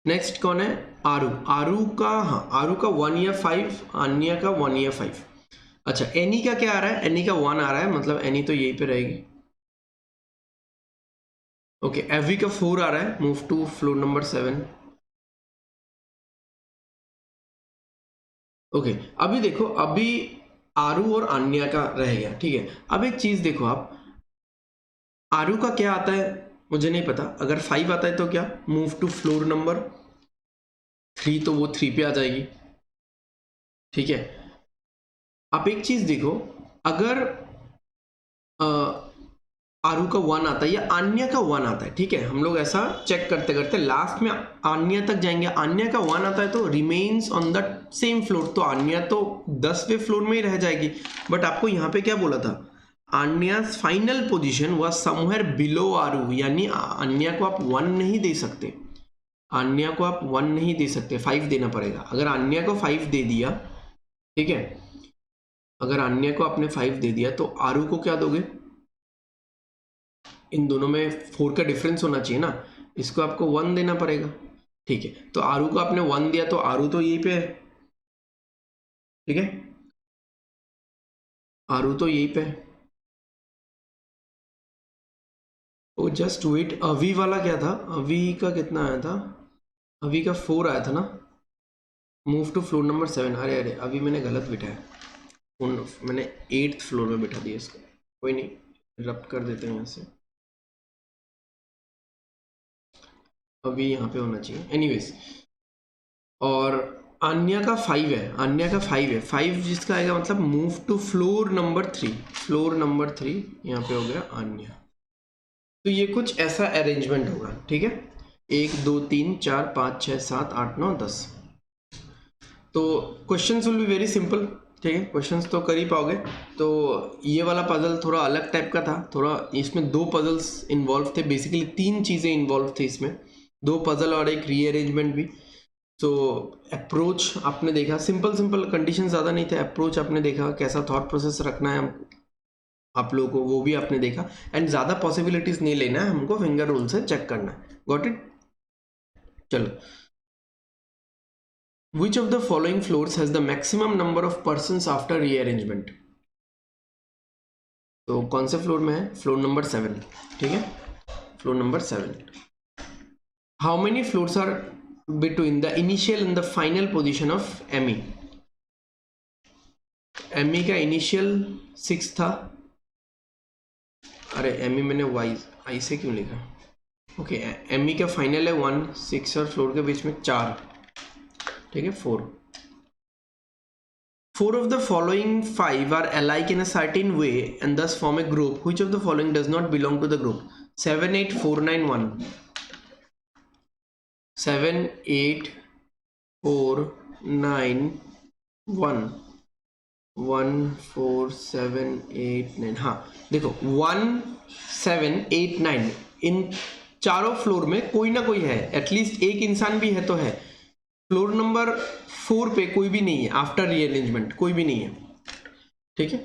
नेक्स्ट कौन है? आरू। आरू का, हाँ, आरू का 1 या 5, अन्य का 1 या 5। अच्छा एनी का क्या आ रहा है? एनी का 1 आ रहा है, मतलब एनी तो यहीं पे रहेगी। ओके एवी का 4 आ रहा है, move to floor number 7। Okay अभी देखो, अभी आरू और अन्य का रह गया, ठीक है। अब एक चीज देखो आप, आरू का क्या आता है मुझे नहीं पता, अगर 5 आता है तो क्या, मूव टू फ्लोर नंबर 3, तो वो 3 पे आ जाएगी, ठीक है। आप एक चीज देखो, अगर आरू का 1 आता है या अन्य का 1 आता है, ठीक है, हम लोग ऐसा चेक करते करते लास्ट में अन्य तक जाएंगे, अन्य का 1 आता है तो remains on the same floor, तो अन्य तो 10वें फ्लोर में ही रह जाएगी। बट आपको यहाँ पे क्या बोला था? Anya's final position was somewhere below Aru, यानी अन्य को आप 1 नहीं दे सकते, अन्य को आप 1 नहीं दे सकते, 5 देना पड़ेगा। अगर अन्य को 5 दे दिया, ठीक है, अगर अन्य को आपने 5 दे दिया तो आरू को क्या दोगे? इन दोनों में 4 का डिफरेंस होना चाहिए ना, इसको आपको 1 देना पड़ेगा, ठीक है। तो आरू को आपने 1 दिया तो आरू तो यहीं पे है, ठीक है, आरू तो यहीं पे है। तो जस्ट वेट, अभी वाला क्या था? अभी का कितना आया था? अभी का 4 आया था ना, मूव टू फ्लोर नंबर 7। अरे अरे अभी मैंने गलत बिठाया, मैंने 8th फ्लोर में बिठा दिया इसको, कोई नहीं, रब्ट कर देते हैं यहाँ से, अभी यहाँ पे होना चाहिए एनीवेज। और आन्या का 5 है, आन्या का 5 है, 5 जिसका आएगा मतलब move to floor number 3, floor number 3 यहाँ पे हो गया आन्या। तो ये कुछ ऐसा अरेंजमेंट होगा, ठीक है। 1 2 3 4 5 6 7 8 9 10। तो questions will be very simple, ठीक है, क्वेश्चंस तो कर ही पाओगे। तो ये वाला पजल थोड़ा अलग टाइप का था, थोड़ा इसमें 2 पजल्स इन्वॉल्व थे, बेसिकली 3 चीज़ें इन्वॉल्व थे इसमें, 2 पजल और एक रीअरेंजमेंट भी। तो अप्रोच आपने देखा, सिंपल सिंपल कंडीशन ज़्यादा नहीं थे, अप्रोच आपने देखा, कैसा थॉट प्रोसेस रखना है आप लोगों को वो भी आपने देखा, एंड ज़्यादा पॉसिबिलिटीज़ नहीं लेना है हमको, फिंगर रूल से चेक करना है। Got it? चलो, Which of the following floors has the maximum number of persons after rearrangement? तो कौन से फ्लोर में है? फ्लोर नंबर 7, ठीक है, floor number 7। How many floors are between the initial and the final position of ME? ME का initial 6 था, अरे ME मैंने आई से क्यों लिखा? ओके, ME का फाइनल है 1, 6 और फ्लोर के बीच में 4, ठीक है, 4। 4 of the following 5 are alike in a certain way and thus form a group. Which of the following does not belong to the group? 7 8 4 9 1, 7 8 4 9 1, 1 4 7 8 9। हाँ देखो, 1 7 8 9 इन चारों फ्लोर में कोई ना कोई है, एटलीस्ट एक इंसान भी है तो है। फ्लोर नंबर 4 पे कोई भी नहीं है, आफ्टर रीअरेंजमेंट कोई भी नहीं है, ठीक है।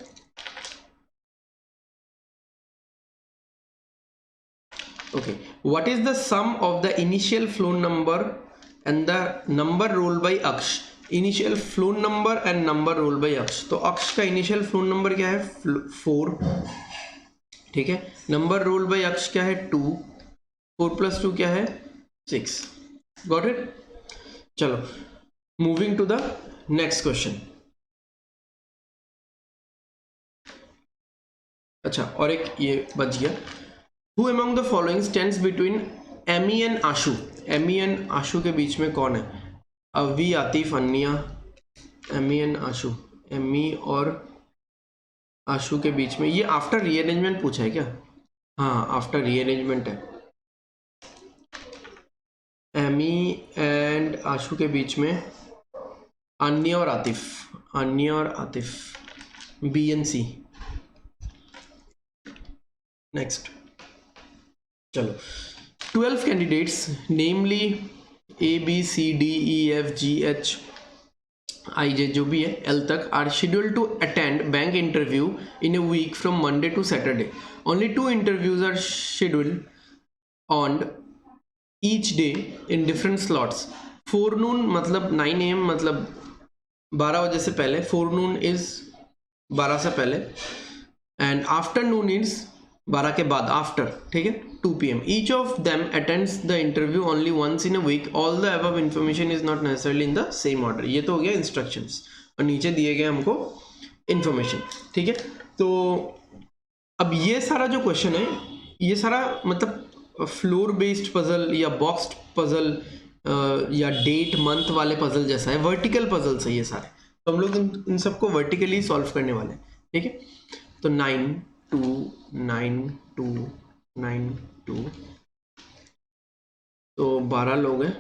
Okay, what is the sum of the initial floor number and the number roll by Aksh? Initial floor number and number roll by Aksh. तो अक्ष का इनिशियल फ्लोर नंबर क्या है? 4, ठीक है। नंबर रोल बाय अक्ष क्या है? 2, 4 + 2 क्या है? 6। Got it? चलो, moving to the next question. अच्छा, और एक ये बच गया। Who among the following stands between Amy and Ashu? Amy and Ashu के बीच में कौन है? Avi, Atif, Anya, Amy and Ashu, Amy और आशु के बीच में। ये आफ्टर रीअरेंजमेंट पूछा है क्या? हाँ, आफ्टर रीअरेंजमेंट है। एमी एंड आशु के बीच में अन्या और आतिफ, अन्या और Atif, B and C. Next, चलो, 12 candidates, namely A, B, C, D, E, F, G, H, I, J जो भी है L तक, are scheduled to attend bank interview in a week from Monday to Saturday. Only 2 interviews are scheduled on each day in different slots. Forenoon मतलब 9 AM मतलब 12 बजे से पहले, forenoon is 12 से पहले, and afternoon is 12 के बाद, आफ्टर, ठीक है, 2 PM. Each of them attends the interview only once in a week. All the above information is not necessarily in the same order. ये तो हो गया इंस्ट्रक्शंस, और नीचे दिए गए हमको इंफॉर्मेशन, ठीक है। तो अब ये सारा जो क्वेश्चन है, ये सारा मतलब फ्लोर बेस्ड पजल या बॉक्स्ड पजल या डेट मंथ वाले पजल जैसा है, वर्टिकल पजल्स है ये सारे। तो हम लोग इन सबको वर्टिकली सॉल्व करने वाले हैं, ठीक है। तो 9 2 9 2 9 2, तो 12 लोग हैं।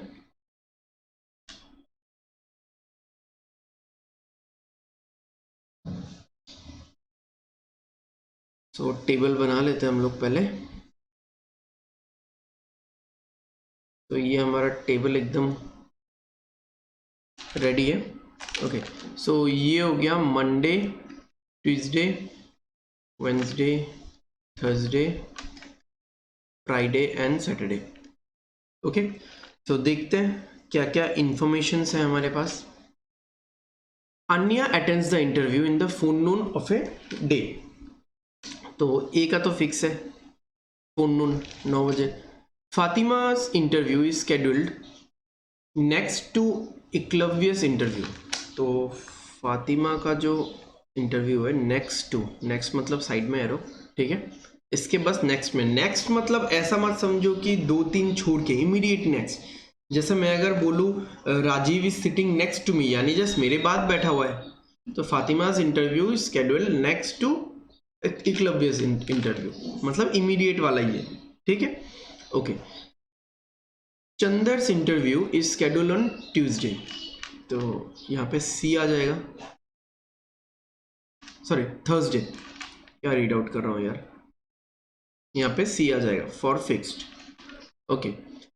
तो टेबल बना लेते हैं हम लोग पहले। तो ये हमारा टेबल एकदम रेडी है। ओके, सो ये हो गया Monday, Tuesday, Wednesday, Thursday, Friday and Saturday. Okay, तो देखते हैं क्या क्या इंफॉर्मेशन है हमारे पास। Anya attends the interview in the forenoon of a day. तो ए का तो फिक्स है, फोरनून 9 बजे। Fatima's interview is scheduled next to Eklavya's interview. तो फातिमा का जो इंटरव्यू है नेक्स्ट टू, नेक्स्ट मतलब साइड में एरो, ठीक है, इसके बस नेक्स्ट में। नेक्स्ट मतलब ऐसा मत समझो कि 2-3 छोड़ के, इमीडिएट नेक्स्ट। जैसे मैं अगर बोलूँ Rajiv is sitting next to me, यानी जस्ट मेरे बाद बैठा हुआ है, तो Fatima's interview is scheduled next to Eklavya's interview, मतलब इमीडिएट वाला ही है, ठीक है। Okay, Chandar's interview is scheduled on Tuesday, तो यहाँ पे सी आ जाएगा, सॉरी थर्सडे, क्या रीड आउट कर रहा हूँ यार, यहाँ पे सी आ जाएगा for fixed. Okay,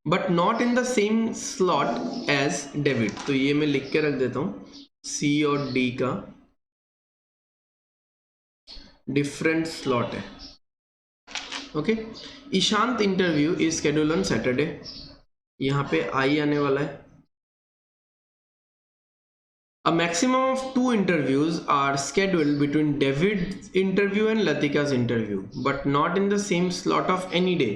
but not in the same slot as David, तो ये मैं लिख के रख देता हूँ, सी और डी का डिफरेंट स्लॉट है। Okay, Ishant interview is scheduled on Saturday, यहाँ पे आई आने वाला है। A maximum of 2 interviews are scheduled between David's interview and Latika's interview, but not in the same slot of any day.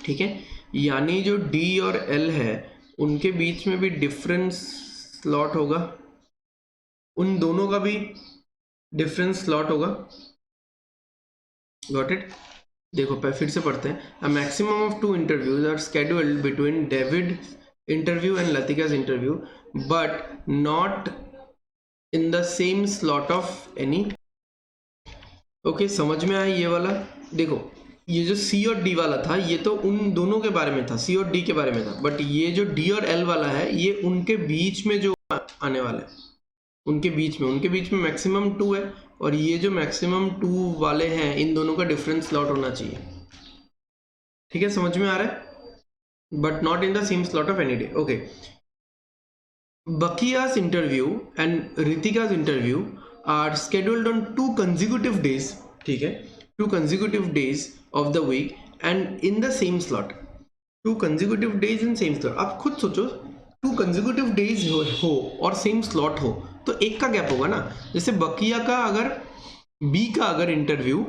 ठीक है, यानी जो D और L है उनके बीच में भी डिफरेंट स्लॉट होगा, उन दोनों का भी डिफरेंट स्लॉट होगा। Got it? देखो फिर से पढ़ते हैं। A maximum of 2 interviews are scheduled between David's interview and Latika's interview, but not in the same slot of any. Okay, समझ में आया ये वाला? देखो ये जो सी और डी वाला था ये तो उन दोनों के बारे में था, सी और डी के बारे में था, बट ये जो डी और एल वाला है ये उनके बीच में जो आने वाला है, उनके बीच में मैक्सिमम 2 है, और ये जो मैक्सिमम 2 वाले हैं इन दोनों का डिफरेंट स्लॉट होना चाहिए। ठीक है, समझ में आ रहा है? But not in the same slot of any day. Okay, Bakia's interview and Ritika's interview are scheduled on 2 consecutive days, ठीक है, 2 consecutive days of the week and in the same slot, 2 consecutive days in same slot। आप खुद सोचो 2 consecutive days हो और same slot हो तो एक का गैप होगा ना। जैसे बकिया का अगर बी का अगर इंटरव्यू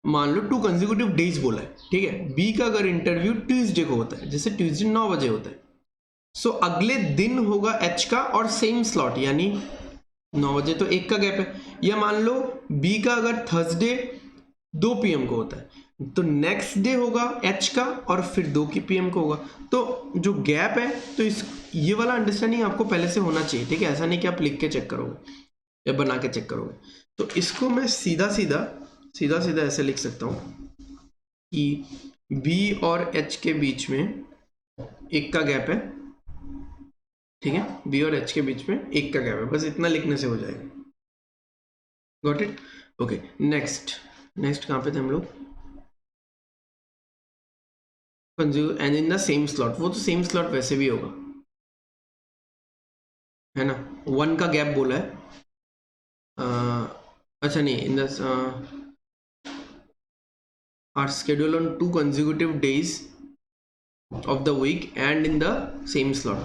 मान लो 2 consecutive days बोला है, ठीक है, बी का अगर इंटरव्यू ट्यूसडे को होता है, जैसे ट्यूसडे 9 बजे होता है, सो अगले दिन होगा एच का और सेम स्लॉट, यानी 9 बजे, तो एक का गैप है। या मान लो बी का अगर थर्सडे 2 PM को होता है तो नेक्स्ट डे होगा एच का और फिर 2 PM को होगा, तो जो गैप है तो इस ये वाला अंडरस्टैंडिंग आपको पहले से होना चाहिए, ठीक है। ऐसा नहीं कि आप लिख के चेक करोगे या बना के चेक करोगे। तो इसको मैं सीधा सीधा ऐसे लिख सकता हूँ कि बी और एच के बीच में एक का गैप है, ठीक है, बी और एच के बीच में एक का गैप है, बस इतना लिखने से हो जाएगा। Got it? ओके, नेक्स्ट कहाँ पे थे हम लोग? And in the same slot, वो तो सेम स्लॉट वैसे भी होगा, है ना, 1 का गैप बोला है। अच्छा नहीं, in the are schedule on 2 consecutive days of the week and in the same slot।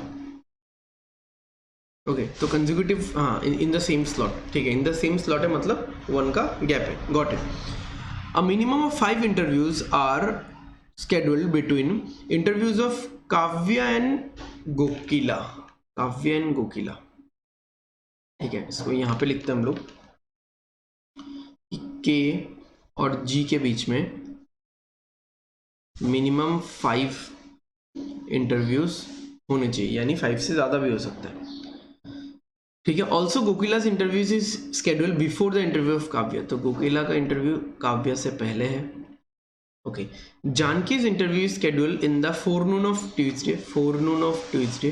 Okay, तो कंसेक्यूटिव, हाँ, इन द सेम स्लॉट, ठीक है, इन द सेम स्लॉट है मतलब 1 का गैप है। Got it? A minimum of 5 interviews are scheduled between interviews of Kavya and Gokila, ठीक है, इसको यहाँ पे लिखते हैं हम लोग, के और जी के बीच में मिनिमम 5 इंटरव्यूज होने चाहिए, यानी 5 से ज़्यादा भी हो सकता है, ठीक है। Also Gokila's interviews is schedule before the interview of Kavya, तो गोकिला का इंटरव्यू काव्या से पहले है। Okay, Janaki's interview is schedule in the forenoon of Tuesday,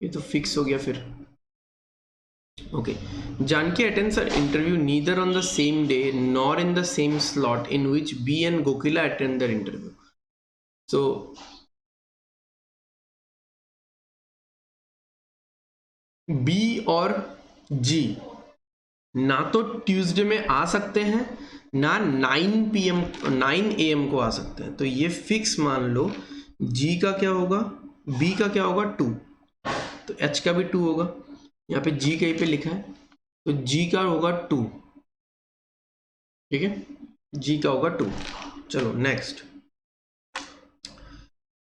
ये तो फिक्स हो गया फिर। Okay, Janaki attends her interview neither on the same day nor in the same slot in which B and Gokila attend their interview. So B और G ना तो Tuesday में आ सकते हैं ना 9 AM को आ सकते हैं, तो ये फिक्स मान लो। जी का क्या होगा, बी का क्या होगा 2, तो एच का भी 2 होगा, यहाँ पे जी कहीं पे लिखा है तो जी का होगा 2, ठीक है, जी का होगा 2। चलो next,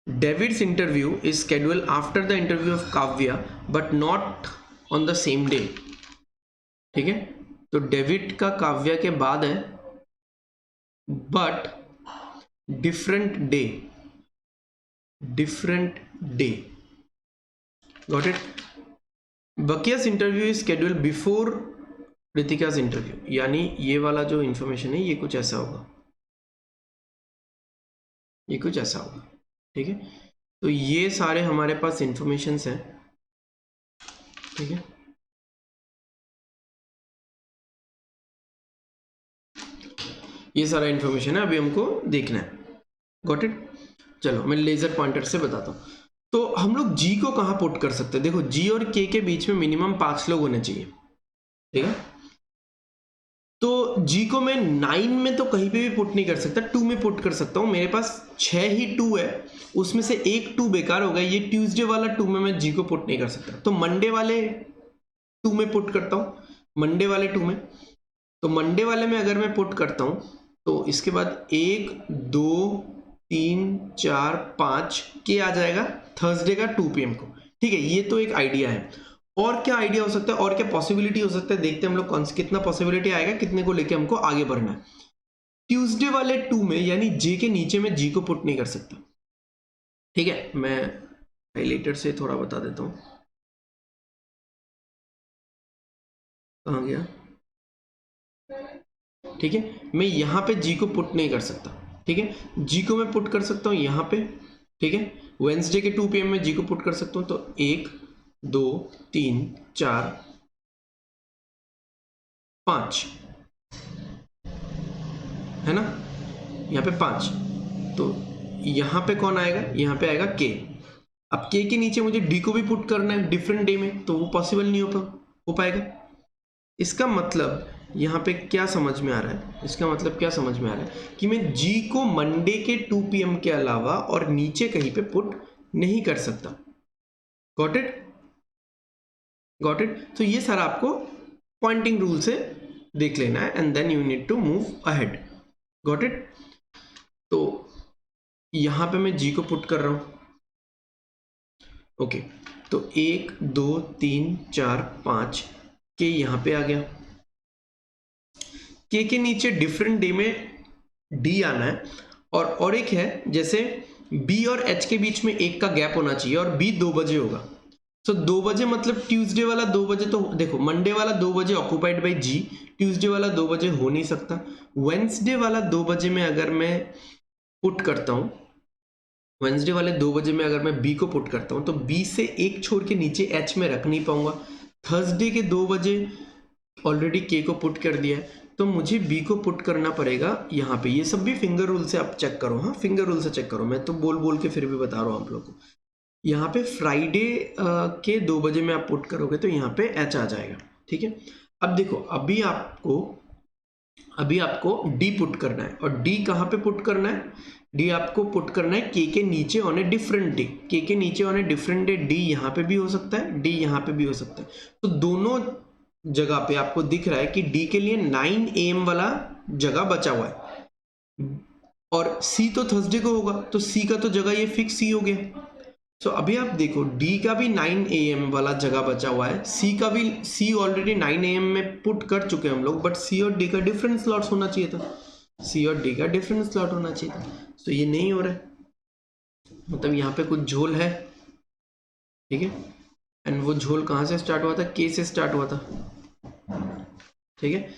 David's interview is scheduled after the interview of Kavya but not on the same day, ठीक है, तो डेविड का काव्या के बाद है but different day, different day. Got it? Bakia's interview is scheduled before Ritika's interview. यानी ये वाला जो इंफॉर्मेशन है ये कुछ ऐसा होगा, ये कुछ ऐसा होगा, ठीक है। तो ये सारे हमारे पास इंफॉर्मेशंस हैं, ठीक है। ये सारा इंफॉर्मेशन है, अभी हमको देखना है। Got it? चलो मैं लेजर पॉइंटर से बताता हूँ। तो हम लोग जी को कहाँ पुट कर सकते हैं? देखो जी और के बीच में मिनिमम 5 लोग होने चाहिए, ठीक है। तो जी को मैं 9 में तो कहीं पे भी पुट नहीं कर सकता, 2 में पुट कर सकता हूँ। मेरे पास 6 ही 2 है, उसमें से एक 2 बेकार हो गया। ये ट्यूसडे वाला 2 में मैं जी को पुट नहीं कर सकता, तो मंडे वाले 2 में पुट करता हूँ, मंडे वाले 2 में। तो मंडे वाले में अगर मैं पुट करता हूँ तो इसके बाद 1 2 3 4 5 के आ जाएगा थर्सडे का 2 PM को, ठीक है। ये तो एक आइडिया है। और क्या आइडिया हो सकता है, और क्या पॉसिबिलिटी हो सकता है, देखते हैं हम लोग कौन सा कितना पॉसिबिलिटी आएगा, कितने को लेके हमको आगे बढ़ना है। ट्यूसडे वाले 2 में यानी जे के नीचे में जी को पुट नहीं कर सकता, ठीक है। मैं हाइलाइटर से थोड़ा बता देता हूँ, कहाँ गया, ठीक है। मैं यहाँ पे जी को पुट नहीं कर सकता, ठीक है। जी को मैं पुट कर सकता हूँ यहाँ पे, ठीक है। वेंसडे के 2 PM में जी को पुट कर सकता हूँ। तो 1 2 3 4 5 है ना, यहाँ पे 5। तो यहाँ पे कौन आएगा, यहाँ पे आएगा के। अब के नीचे मुझे डी को भी पुट करना है डिफरेंट डे में, तो वो पॉसिबल नहीं हो पाएगा। इसका मतलब यहाँ पे क्या समझ में आ रहा है, इसका मतलब क्या समझ में आ रहा है कि मैं जी को मंडे के 2 PM के अलावा और नीचे कहीं पे पुट नहीं कर सकता। Got it? Got it? तो ये सारा आपको पॉइंटिंग रूल से देख लेना है, and then you need to move ahead. Got it? तो यहां पे मैं जी को पुट कर रहा हूं, ओके। तो 1 2 3 4 5 के यहां पे आ गया। के नीचे डिफरेंट डे में डी आना है, और एक है जैसे बी और एच के बीच में एक का गैप होना चाहिए, और बी 2 बजे होगा। तो 2 बजे मतलब ट्यूसडे वाला 2 बजे, तो देखो मंडे वाला 2 बजे ऑक्यूपाइड बाई जी, ट्यूसडे वाला 2 बजे हो नहीं सकता। वेंसडे वाला 2 बजे में अगर मैं पुट करता हूं, वेंसडे वाले 2 बजे में अगर मैं बी को पुट करता हूं, तो बी से एक छोड़ के नीचे एच में रख नहीं पाऊंगा। थर्सडे के 2 बजे ऑलरेडी के को पुट कर दिया है, तो मुझे बी को पुट करना पड़ेगा यहाँ पे। ये सब भी फिंगर रूल से आप चेक करो, हाँ फिंगर रूल से चेक करो, मैं तो बोल बोल के फिर भी बता रहा हूँ आप लोग को। यहाँ पे फ्राइडे के 2 बजे में आप पुट करोगे तो यहाँ पे एच आ जाएगा, ठीक है। अब देखो अभी आपको डी पुट करना है, और डी कहाँ पे पुट करना है, डी आपको पुट करना है के नीचे ऑन ए डिफरेंट डे। के नीचे on a different day D यहाँ पे भी हो सकता है, डी यहाँ पे भी हो सकता है। तो दोनों जगह पे आपको दिख रहा है कि डी के लिए 9 AM वाला जगह बचा हुआ है, और सी तो थर्सडे को होगा, तो सी का तो जगह ये फिक्स सी हो गया। सो अभी आप देखो डी का भी 9 AM वाला जगह बचा हुआ है, सी का भी, सी ऑलरेडी 9 AM में पुट कर चुके हैं हम लोग, बट सी और डी का डिफरेंट स्लॉट्स होना चाहिए था, सी और डी का डिफरेंट स्लॉट होना चाहिए था। सो ये नहीं हो रहा है, मतलब यहाँ पे कुछ झोल है, ठीक है। एंड वो झोल कहाँ से स्टार्ट हुआ था, के से स्टार्ट हुआ था, ठीक है।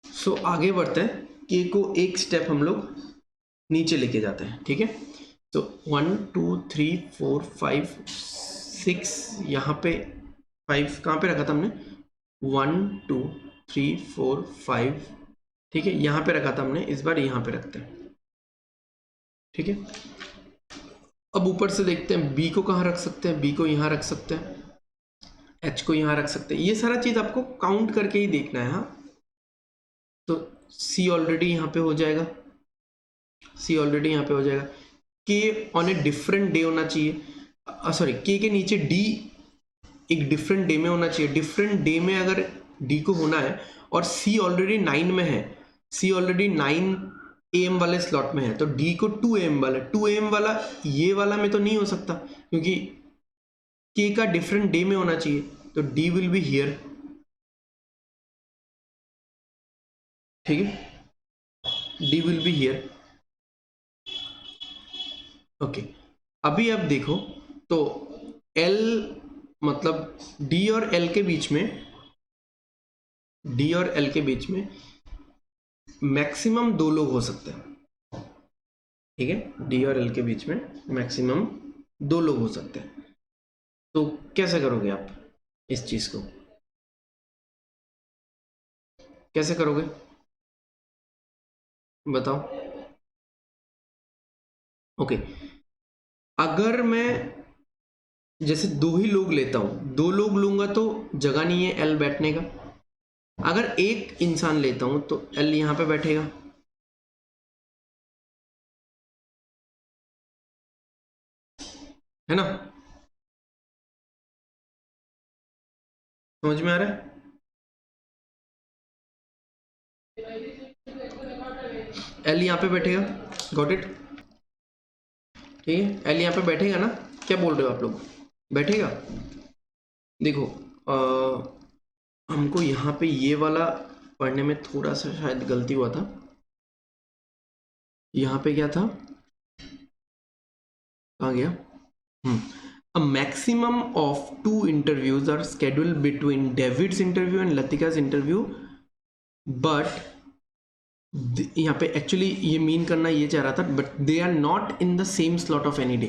सो आगे बढ़ते हैं, के को एक स्टेप हम लोग नीचे लेके जाते हैं, ठीक है। तो 1 2 3 4 5 6, यहाँ पे 5 कहाँ पे रखा था हमने, 1 2 3 4 5, ठीक है, यहाँ पे रखा था हमने, इस बार यहाँ पे रखते हैं, ठीक है। अब ऊपर से देखते हैं बी को कहाँ रख सकते हैं, बी को यहाँ रख सकते हैं, एच को यहाँ रख सकते हैं। ये सारा चीज आपको काउंट करके ही देखना है, हाँ। तो सी ऑलरेडी यहाँ पे हो जाएगा, सी ऑलरेडी यहाँ पे हो जाएगा। के ऑन ए डिफरेंट डे होना चाहिए, सॉरी के नीचे डी एक डिफरेंट डे में होना चाहिए। डिफरेंट डे में अगर डी को होना है और सी ऑलरेडी 9 में है, सी ऑलरेडी 9 AM वाले स्लॉट में है, तो डी को 2 AM वाला, 2 AM वाला ये वाला में तो नहीं हो सकता, क्योंकि के का डिफरेंट डे में होना चाहिए, तो डी विल बी हियर, ठीक है, D will be here. Okay, अभी आप देखो तो L मतलब D और L के बीच में, D और L के बीच में मैक्सिमम 2 लोग हो सकते हैं, ठीक है। D और L के बीच में मैक्सिमम 2 लोग हो सकते हैं। तो कैसे करोगे आप इस चीज को, कैसे करोगे बताओ। ओके, अगर मैं जैसे 2 ही लोग लेता हूं, 2 लोग लूंगा तो जगह नहीं है L बैठने का। अगर एक इंसान लेता हूं तो L यहां पे बैठेगा, है ना। समझ में आ रहा है? L यहां पे बैठेगा, गॉट इट, ठीक है। L यहां पे बैठेगा ना, क्या बोल रहे हो आप लोग, बैठेगा। देखो हमको यहाँ पे ये वाला पढ़ने में थोड़ा सा शायद गलती हुआ था। यहाँ पे क्या था, कहाँ गया, A maximum of 2 interviews are scheduled between David's interview and Latika's interview, but यहाँ पे एक्चुअली ये मीन करना ये चाह रहा था, but they are not in the same slot of any day,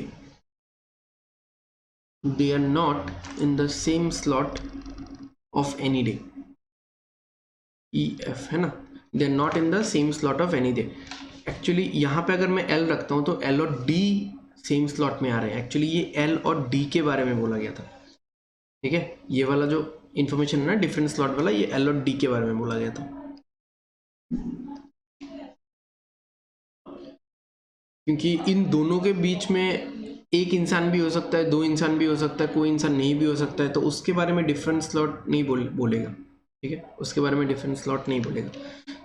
they are not in the same slot of any day, EF है ना, they are not in the same slot of any day. Actually यहाँ पे अगर मैं L रखता हूँ तो L और D सेम स्लॉट में आ रहे हैं। एक्चुअली ये L और D के बारे में बोला गया था, ठीक है। ये वाला जो इंफॉर्मेशन है ना डिफरेंट स्लॉट वाला, ये L और D के बारे में बोला गया था, क्योंकि इन दोनों के बीच में एक इंसान भी हो सकता है, 2 इंसान भी हो सकता है, कोई इंसान नहीं भी हो सकता है, तो उसके बारे में डिफरेंट स्लॉट नहीं बोलेगा, ठीक है, उसके बारे में डिफरेंट स्लॉट नहीं बोलेगा।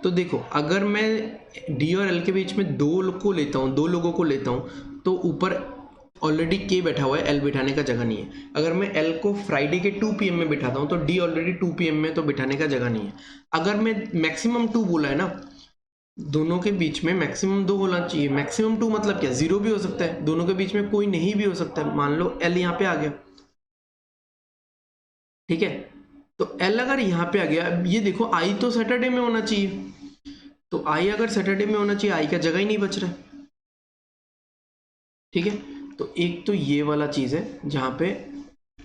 तो देखो अगर मैं D और L के बीच में 2 को लेता हूँ, 2 लोगों को लेता हूँ, तो ऊपर ऑलरेडी K बैठा हुआ है, L बिठाने का जगह नहीं है। अगर मैं L को फ्राइडे के 2 PM में बिठाता हूँ तो D ऑलरेडी 2 PM में, तो बिठाने का जगह नहीं है। अगर मैं मैक्सिमम 2 बोला है ना, दोनों के बीच में मैक्सिमम 2 होना चाहिए। मैक्सिमम 2 मतलब क्या, 0 भी हो सकता है, दोनों के बीच में कोई नहीं भी हो सकता है। मान लो L यहाँ पे आ गया, ठीक है, तो L अगर यहाँ पे आ गया, ये देखो I तो सैटरडे में होना चाहिए, तो I अगर सैटरडे में होना चाहिए, I का जगह ही नहीं बच रहा है, ठीक है। तो एक तो ये वाला चीज है जहां पे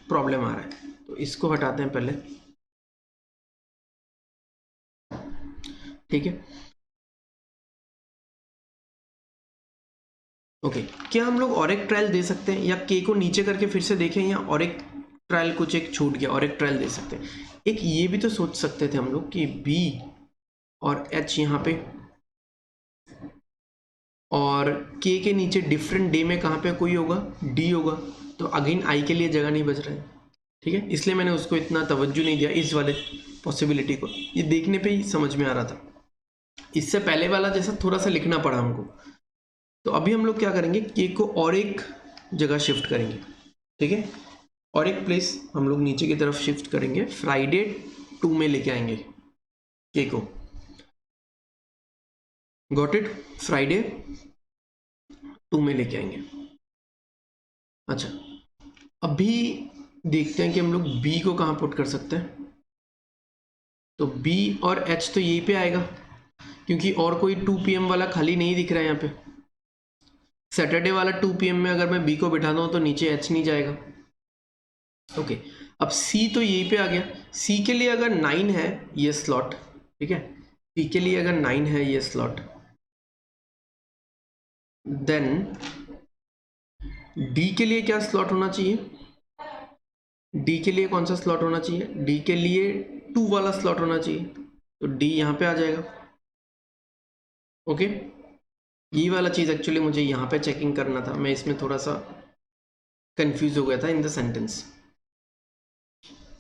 प्रॉब्लम आ रहा है, तो इसको हटाते हैं पहले, ठीक है। ओके, क्या हम लोग और एक ट्रायल दे सकते हैं, या K को नीचे करके फिर से देखें, या और एक ट्रायल कुछ एक छूट गया, और एक ट्रायल दे सकते हैं। एक ये भी तो सोच सकते थे हम लोग कि B और H यहाँ पे, और K के नीचे डिफरेंट डे में कहाँ पे कोई होगा, D होगा, तो अगेन I के लिए जगह नहीं बच रहा है, ठीक है। इसलिए मैंने उसको इतना तवज्जो नहीं दिया, इस वाले पॉसिबिलिटी को, ये देखने पे ही समझ में आ रहा था। इससे पहले वाला जैसा थोड़ा सा लिखना पड़ा हमको। तो अभी हम लोग क्या करेंगे, K को और एक जगह शिफ्ट करेंगे, ठीक है, और एक प्लेस हम लोग नीचे की तरफ शिफ्ट करेंगे, फ्राइडे 2 में लेके आएंगे K को, गॉट इट, फ्राइडे 2 में लेके आएंगे। अच्छा, अभी देखते हैं कि हम लोग B को कहाँ पुट कर सकते हैं। तो B और H तो यहीं पे आएगा, क्योंकि और कोई 2 PM वाला खाली नहीं दिख रहा है यहाँ पे। सैटरडे वाला 2 PM में अगर मैं B को बिठाता हूँ तो नीचे H नहीं जाएगा। ओके, अब C तो यहीं पे आ गया। C के लिए अगर 9 है ये स्लॉट, ठीक है, C के लिए अगर 9 है ये स्लॉट, देन D के लिए क्या स्लॉट होना चाहिए, D के लिए कौन सा स्लॉट होना चाहिए, D के लिए 2 वाला स्लॉट होना चाहिए, तो D यहाँ पे आ जाएगा। ओके, ये वाला चीज एक्चुअली मुझे यहाँ पे चेकिंग करना था, मैं इसमें थोड़ा सा कंफ्यूज हो गया था इन द सेंटेंस।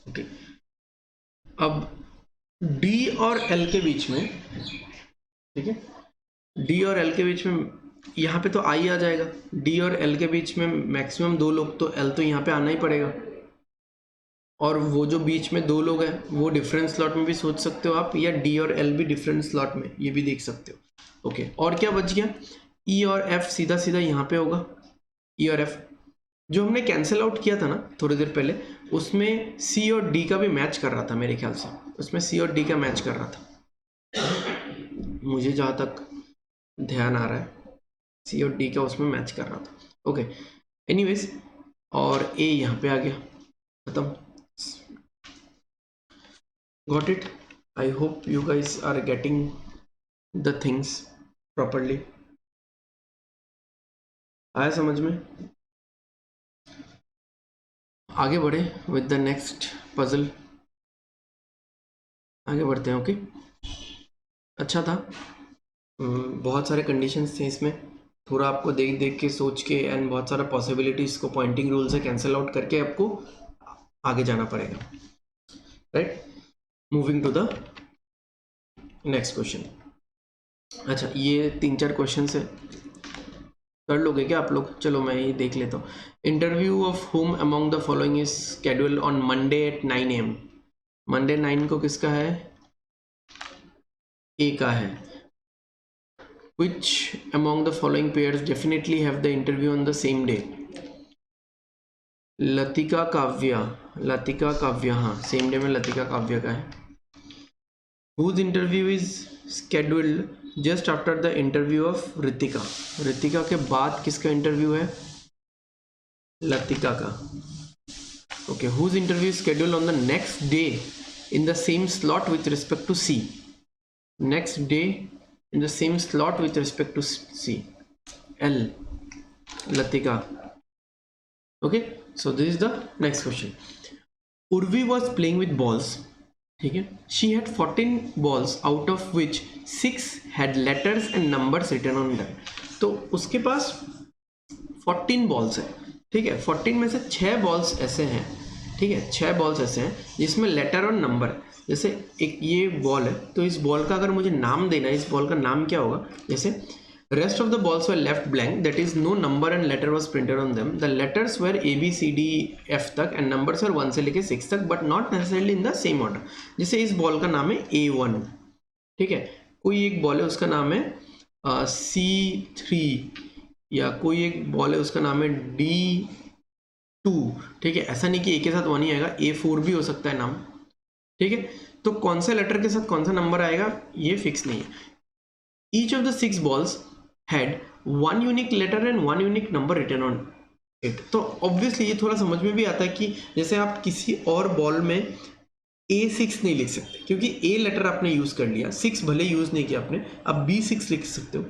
ओके, अब D और L के बीच में, ठीक है, D और L के बीच में यहाँ पे तो I आ जाएगा। D और L के बीच में मैक्सिमम 2 लोग, तो L तो यहाँ पे आना ही पड़ेगा। और वो जो बीच में 2 लोग हैं वो डिफरेंट स्लॉट में भी सोच सकते हो आप, या D और L भी डिफरेंट स्लॉट में, ये भी देख सकते हो। ओके, और क्या बच गया, E और F सीधा सीधा यहाँ पे होगा, ई और एफ। जो हमने कैंसिल आउट किया था ना थोड़ी देर पहले, उसमें सी और डी का भी मैच कर रहा था मेरे ख्याल से, उसमें सी और डी का मैच कर रहा था, मुझे जहाँ तक ध्यान आ रहा है सी और डी का उसमें मैच कर रहा था। ओके एनीवेज, और ए यहाँ पे आ गया, खत्म। Got it? I hope you guys are getting the things properly. आया समझ में? आगे बढ़े विद द नेक्स्ट पजल, आगे बढ़ते हैं। ओके अच्छा था, बहुत सारे कंडीशंस थे इसमें, थोड़ा आपको देख देख के सोच के एंड बहुत सारा पॉसिबिलिटीज को पॉइंटिंग रूल से कैंसिल आउट करके आपको आगे जाना पड़ेगा, right? Moving to the next question. अच्छा ये 3-4 क्वेश्चन है, कर लोगे क्या आप लोग? चलो मैं ये देख लेता हूँ। Interview of whom among the following is scheduled on Monday at 9 AM। Monday 9 को किसका है? ए का है। Which among the following pairs definitely have the interview on the same day? Latika Kavya, हाँ सेम डे में लतिका काव्या का है। Whose interview is scheduled just after the interview of Ritika? Ritika के बाद किसका इंटरव्यू है? लतिका का। Okay, whose interview is scheduled on the next day in the same slot with respect to C? Next day in the same slot with respect to C. L. Latika. Okay, so this is the next question. Urvi was playing with balls. Okay, she had 14 balls out of which 6 had letters and numbers written on them. तो उसके पास 14 balls है, ठीक है। 14 में से 6 balls ऐसे हैं, ठीक है, 6 बॉल्स ऐसे हैं जिसमें लेटर और नंबर है। जैसे एक ये बॉल है, तो इस बॉल का अगर मुझे नाम देना है, इस बॉल का नाम क्या होगा? जैसे rest of the balls were left blank, that is no number and letter was printed on them. The letters were ABCDF तक एंड नंबर्स वर 1 से लेके 6 तक, but not necessarily in the same order. जैसे इस ball का नाम है A1, ठीक है, कोई एक बॉल है उसका नाम है C3, या कोई एक बॉल है उसका नाम है D2, ठीक है। ऐसा नहीं कि एक के साथ 1 ही आएगा, A4 भी हो सकता है नाम, ठीक है। तो कौन सा लेटर के साथ कौन सा नंबर आएगा ये फिक्स नहीं है। Each of the 6 balls had 1 unique letter and 1 unique number written on it. तो ऑब्वियसली ये थोड़ा समझ में भी आता है कि जैसे आप किसी और बॉल में A6 नहीं लिख सकते, क्योंकि A लेटर आपने यूज कर लिया, 6 भले यूज नहीं किया आपने, अब B6 लिख सकते हो।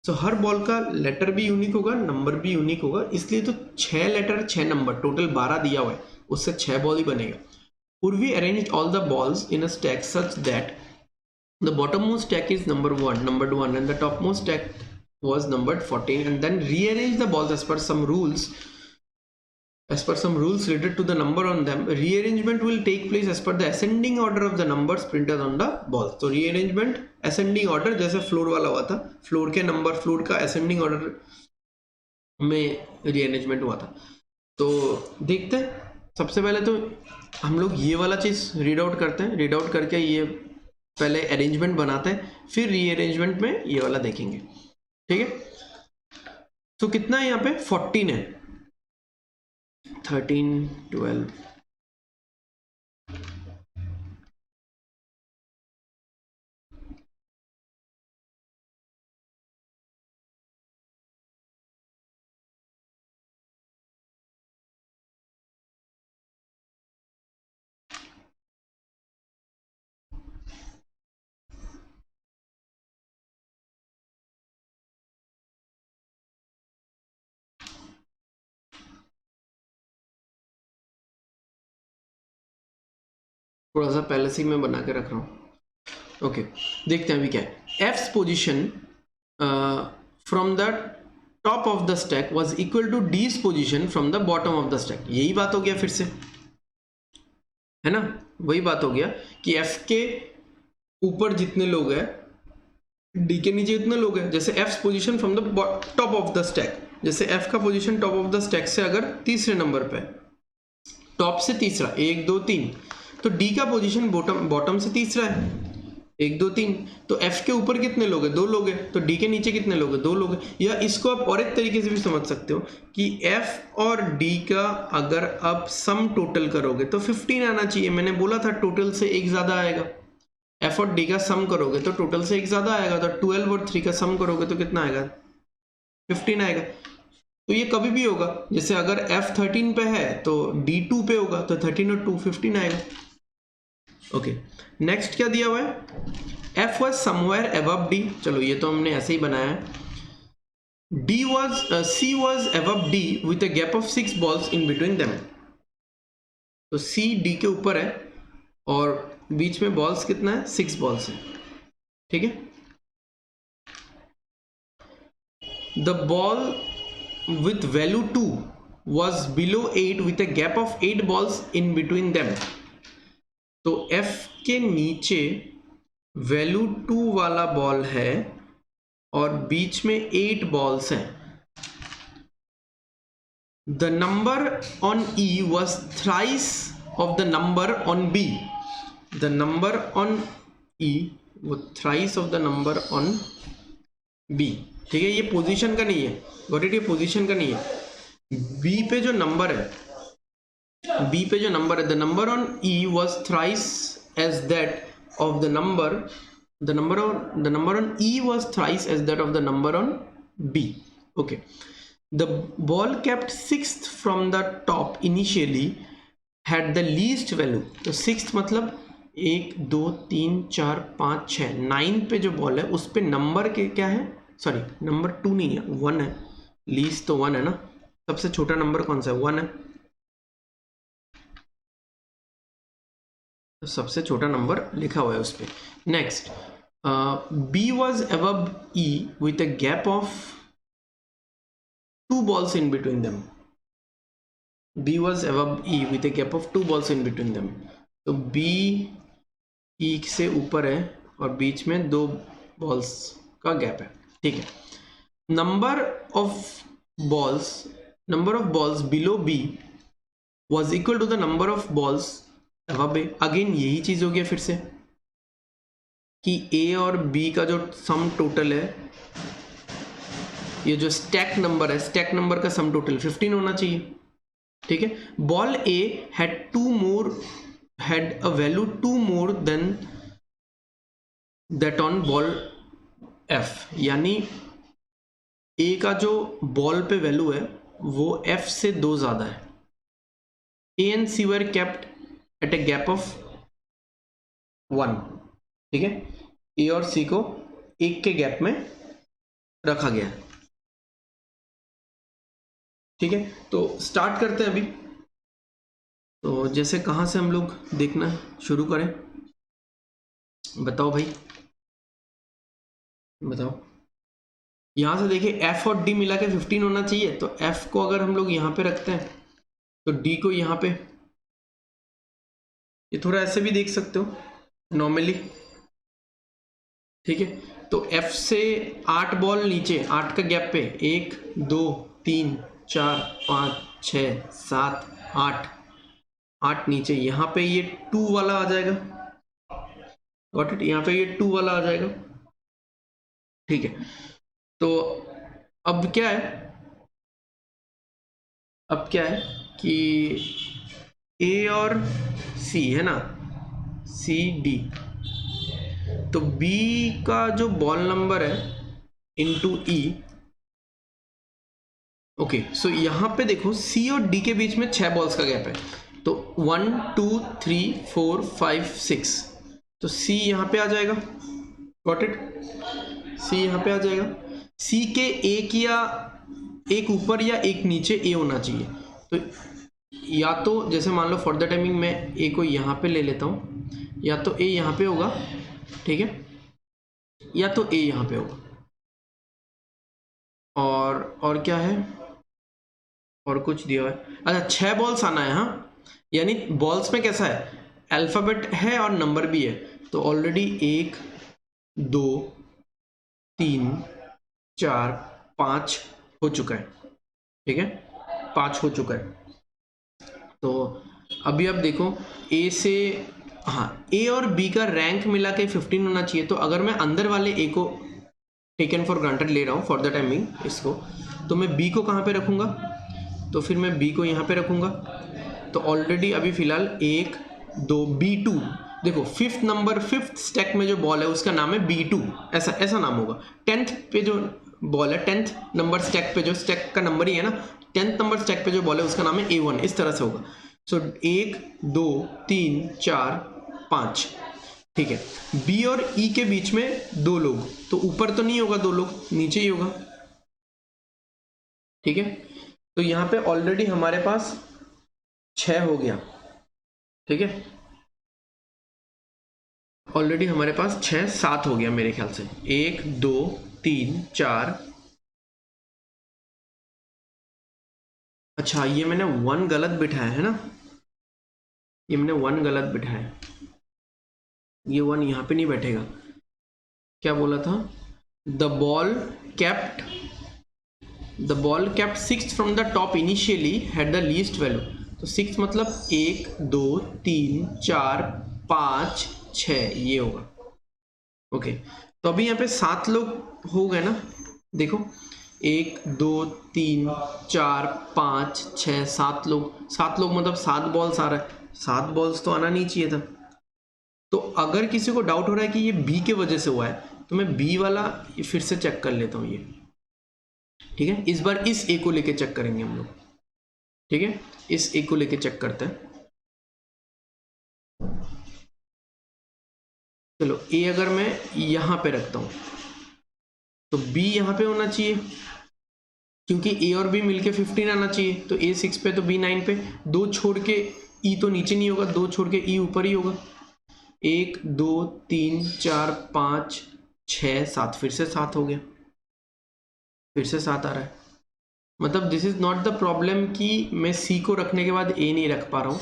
तो हर बॉल का लेटर भी यूनिक होगा, नंबर भी यूनिक होगा, इसलिए तो 6 लेटर 6 नंबर टोटल 12 दिया हुआ है, उससे 6 बॉल ही बनेगा। Urvi arranged all the balls in a stack such that the bottommost stack is numbered 1, and the topmost stack was numbered 14, and then rearrange the balls as per some rules related to the number on them. Rearrangement will take place as per the ascending order of the numbers printed on the balls. तो rearrangement ascending order जैसे floor वाला हुआ था, floor के number, floor का ascending order में rearrangement हुआ था। तो देखते हैं, सबसे पहले तो हम लोग ये वाला चीज़ रीड आउट करते हैं, रीड आउट करके ये पहले अरेंजमेंट बनाते हैं, फिर रीअरेंजमेंट में ये वाला देखेंगे, ठीक है। तो कितना है यहाँ पे? 14 है, 13, 12, थोड़ा सा पहले से ही मैं बना के रख रहा हूँ। ओके देखते हैं अभी क्या है। F's position from the top of the stack was equal to D's position from the bottom of the stack. यही बात हो गया फिर से, है ना, वही बात हो गया कि एफ के ऊपर जितने लोग हैं डी के नीचे इतने लोग हैं। जैसे F position from the top of the stack, जैसे एफ का position top of the stack से अगर तीसरे नंबर पे, टॉप से तीसरा 1 2 3, तो डी का पोजीशन बॉटम से तीसरा है, 1 2 3, तो F के ऊपर कितने लोग हैं? 2 लोग हैं। तो D के नीचे कितने लोग हैं? 2 लोग हैं। या इसको आप और एक तरीके से भी समझ सकते हो कि F और D का अगर आप सम टोटल करोगे तो 15 आना चाहिए। मैंने बोला था टोटल से एक ज़्यादा आएगा। F और D का सम करोगे तो टोटल से एक ज़्यादा आएगा। तो 12 और 3 का सम करोगे तो कितना आएगा? 15 आएगा। तो ये कभी भी होगा, जैसे अगर F 13 पे है तो D 2 पे होगा, तो 13 और 2 15 आएगा। ओके, नेक्स्ट क्या दिया हुआ है? F was somewhere above D, चलो ये तो हमने ऐसे ही बनाया है। C was above D with a gap of 6 balls in between them, तो C D के ऊपर है और बीच में बॉल्स कितना है? 6 बॉल्स है, ठीक है। The ball with value 2 was below 8 with a gap of 8 balls in between them, तो F के नीचे वैल्यू 2 वाला बॉल है और बीच में 8 बॉल्स हैं। The number on E was thrice of the number on B. The number on E was thrice of the number on B, ठीक है। ये पोजीशन का नहीं है, गॉट इट, ये पोजीशन का नहीं है। B पे जो नंबर है, B पे जो नंबर है, the number on E was thrice as that of the number on E was thrice as that of the number on B. Okay, the ball kept sixth from the top initially had the least value, तो sixth मतलब 1 2 3 4 5 6, 9 पे जो ball है उस पे number के क्या है? सॉरी, नंबर 2 नहीं है, 1 है। लीस्ट तो 1 है ना, सबसे छोटा नंबर कौन सा है? 1 है, तो सबसे छोटा नंबर लिखा हुआ है उस पर। Next, B was above E with a gap of 2 balls in between them. B was above E with a gap of 2 balls in between them. तो B E से ऊपर है और बीच में 2 बॉल्स का गैप है, ठीक है। Number of balls below B was equal to the number of balls above A. Again यही चीज हो गया फिर से कि A और B का जो सम टोटल है, ये जो स्टैक नंबर है, स्टैक नंबर का सम टोटल 15 होना चाहिए, ठीक है। Ball A had a value 2 more than that on ball F, यानी A का जो बॉल पे वैल्यू है वो F से 2 ज्यादा है। A and C were kept at a gap of 1, ठीक है। A और C को 1 के गैप में रखा गया, ठीक है। तो स्टार्ट करते हैं अभी। तो जैसे कहाँ से हम लोग देखना है, शुरू करें? बताओ भाई, बताओ। यहाँ से देखिए F और D मिला के 15 होना चाहिए, तो F को अगर हम लोग यहाँ पे रखते हैं तो D को यहाँ पे, ये थोड़ा ऐसे भी देख सकते हो नॉर्मली, ठीक है। तो F से 8 बॉल नीचे, 8 का गैप पे 1 2 3 4 5 6 7 8 नीचे, यहाँ पे ये 2 वाला आ जाएगा, गॉट इट, यहाँ पे ये 2 वाला आ जाएगा, ठीक है। तो अब क्या है कि A और C है ना, C D, तो B का जो बॉल नंबर है इंटू E, ओके। सो यहाँ पे देखो C और D के बीच में 6 बॉल्स का गैप है, तो 1 2 3 4 5 6, तो C यहाँ पे आ जाएगा, गॉट इट, C यहाँ पे आ जाएगा। C के एक ऊपर या एक नीचे A होना चाहिए, तो या तो जैसे मान लो फॉर द टाइमिंग मैं A को यहाँ पे ले लेता हूँ, या तो A यहाँ पे होगा, ठीक है, या तो A यहाँ पे होगा। और क्या है, और कुछ दिया हुआ है, अच्छा 6 बॉल्स आना है, हाँ, यानी बॉल्स में कैसा है, अल्फाबेट है और नंबर भी है, तो ऑलरेडी 1 2 3 4 5 हो चुका है, ठीक है, 5 हो चुका है। तो अभी आप देखो A से हाँ, ए और बी का रैंक मिला के 15 होना चाहिए। तो अगर मैं अंदर वाले ए को टेकन फॉर ग्रांटेड ले रहा हूँ फॉर द टाइमिंग इसको, तो मैं बी को कहाँ पे रखूँगा? तो फिर मैं बी को यहाँ पे रखूँगा। तो ऑलरेडी अभी फिलहाल 1 2 B2, देखो फिफ्थ स्टैक में जो बॉल है उसका नाम है B2, ऐसा नाम होगा। 10th पे जो बॉल है, 10th नंबर स्टैक पे, जो स्टैक का नंबर ही है ना, 10th नंबर स्टैक पे जो बॉल है उसका नाम है A1, इस तरह से होगा। सो 1 2 3 4 5, ठीक है। बी और ई के बीच में 2 लोग, तो ऊपर तो नहीं होगा 2 लोग, नीचे ही होगा, ठीक है। तो यहाँ पे ऑलरेडी हमारे पास 6 हो गया, ठीक है। ऑलरेडी हमारे पास 6 7 हो गया मेरे ख्याल से, 1 2 3 4। अच्छा, ये मैंने 1 गलत बिठाया है ना, ये मैंने 1 गलत बिठाया है, ये 1 यहाँ पे नहीं बैठेगा। क्या बोला था? The ball kept 6 from the top initially had the least value. तो 6 मतलब 1 2 3 4 5 6, ये होगा, ओके। तो अभी यहाँ पे 7 लोग हो गए ना, देखो 1 2 3 4 5 6 7 लोग, 7 लोग मतलब 7 बॉल्स आ रहा है, 7 बॉल्स तो आना नहीं चाहिए था। तो अगर किसी को डाउट हो रहा है कि ये बी के वजह से हुआ है, तो मैं बी वाला फिर से चेक कर लेता हूँ, ये ठीक है। इस बार इस ए को लेके चेक करेंगे हम लोग, ठीक है। इस ए को लेके चेक करते हैं। चलो, ए अगर मैं यहां पे रखता हूं तो बी यहां पे होना चाहिए, क्योंकि ए और बी मिलके 15 आना चाहिए। तो ए 6 पे तो बी 9 पे, 2 छोड़ के ई तो नीचे नहीं होगा, 2 छोड़ के ई ऊपर ही होगा। 1 2 3 4 5 6 7, फिर से 7 हो गया, फिर से 7 आ रहा है। मतलब this is not the problem कि मैं सी को रखने के बाद ए नहीं रख पा रहा हूँ,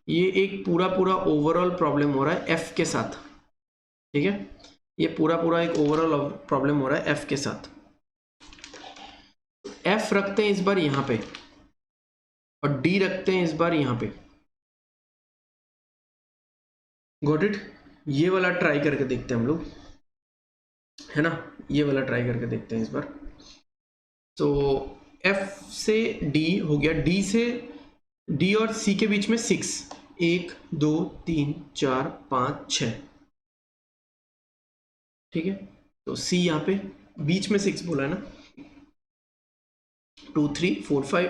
ये एक पूरा ओवरऑल प्रॉब्लम हो रहा है एफ के साथ, ठीक है। ये पूरा एक ओवरऑल प्रॉब्लम हो रहा है एफ के साथ। एफ रखते हैं इस बार यहां पे, और डी रखते हैं इस बार यहां पे। Got it? ये वाला ट्राई करके देखते हैं हम लोग, है ना, ये वाला ट्राई करके देखते हैं इस बार। तो एफ से डी हो गया, डी से डी और सी के बीच में 6, 1 2 3 4 5 6, ठीक है। तो सी यहाँ पे बीच में 6 बोला है ना, 2 3 4 5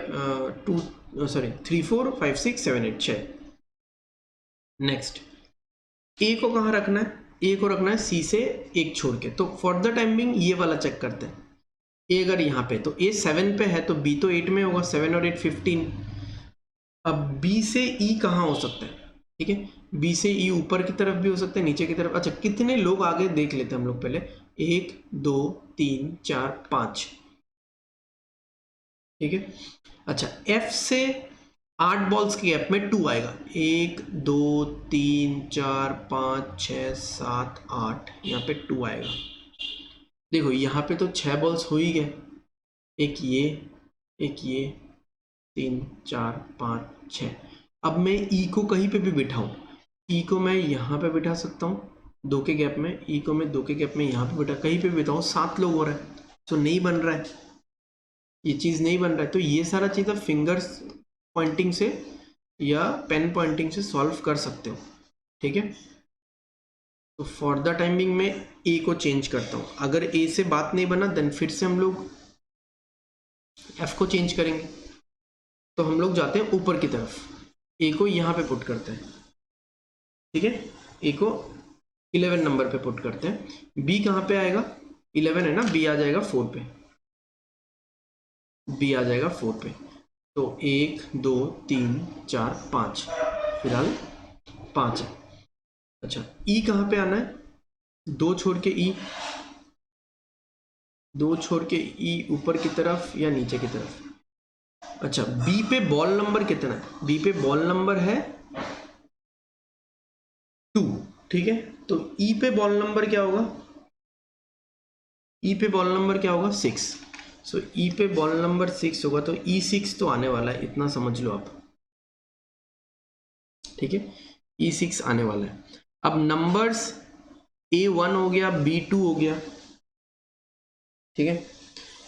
3 4 5 6 7 8 6। नेक्स्ट, ए को कहाँ रखना है? ए को रखना है सी से 1 छोड़ के। तो फॉर द टाइम बिंग ये वाला चेक करते हैं। ए अगर यहाँ पे, तो ए 7 पे है तो बी तो 8 में होगा, 7 और 8 15। अब बी से ई कहाँ हो सकता है? ठीक है, बी से ई ऊपर की तरफ भी हो सकता है, नीचे की तरफ। अच्छा, कितने लोग आगे देख लेते हैं हम लोग पहले, 1 2 3 4 5, ठीक है। अच्छा, एफ से 8 बॉल्स के गैप में 2 आएगा, 1 2 3 4 5 6 7 8, यहाँ पे 2 आएगा। देखो यहाँ पे तो 6 बॉल्स हो ही गए, एक ये 3 4 5 6। अब मैं ई को कहीं पे भी बिठाऊं, ई को मैं यहाँ पे बिठा सकता हूँ 2 के गैप में, ई को मैं 2 के गैप में यहाँ पे बिठा, कहीं पे बिठाऊँ, 7 लोग हो रहा है, तो नहीं बन रहा है, ये चीज़ नहीं बन रहा है। तो ये सारा चीज़ आप फिंगर्स पॉइंटिंग से या पेन पॉइंटिंग से सॉल्व कर सकते हो, ठीक है। तो फॉर द टाइमिंग में ए को चेंज करता हूँ। अगर ए से बात नहीं बना देन फिर से हम लोग एफ को चेंज करेंगे। तो हम लोग जाते हैं ऊपर की तरफ, ए को यहाँ पे पुट करते हैं, ठीक है। ए को 11 नंबर पे पुट करते हैं। बी कहाँ पे आएगा? 11 है ना, बी आ जाएगा 4 पे, बी आ जाएगा 4 पे। तो 1 2 3 4 5, फिलहाल 5 है। अच्छा, ई कहाँ पे आना है? 2 छोड़ के ई, 2 छोड़ के ई ऊपर की तरफ या नीचे की तरफ। अच्छा, बी पे बॉल नंबर कितना है? बी पे बॉल नंबर है 2, ठीक है। तो ई पे बॉल नंबर क्या होगा? ई पे बॉल नंबर क्या होगा? 6। सो ई पे बॉल नंबर 6 होगा, तो E6 तो आने वाला है, इतना समझ लो आप, ठीक है। E6 आने वाला है। अब नंबर्स A1 हो गया, B2 हो गया, ठीक है,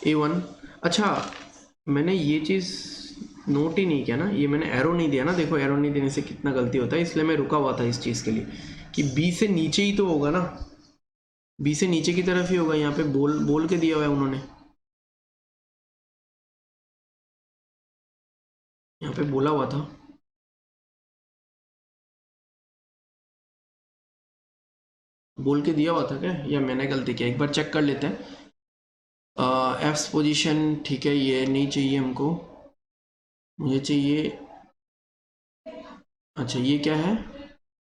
A1। अच्छा, मैंने ये चीज़ नोट ही नहीं किया ना, ये मैंने एरो नहीं दिया ना, देखो एरो नहीं देने से कितना गलती होता है, इसलिए मैं रुका हुआ था इस चीज़ के लिए कि B से नीचे ही तो होगा ना, B से नीचे की तरफ ही होगा। यहाँ पे बोल के दिया हुआ है उन्होंने, यहाँ पे बोला हुआ था। बोल के दिया हुआ था क्या, या मैंने गलती किया, एक बार चेक कर लेते हैं। एफ पोजीशन, ठीक है, ये नहीं चाहिए हमको, मुझे चाहिए, अच्छा ये क्या है,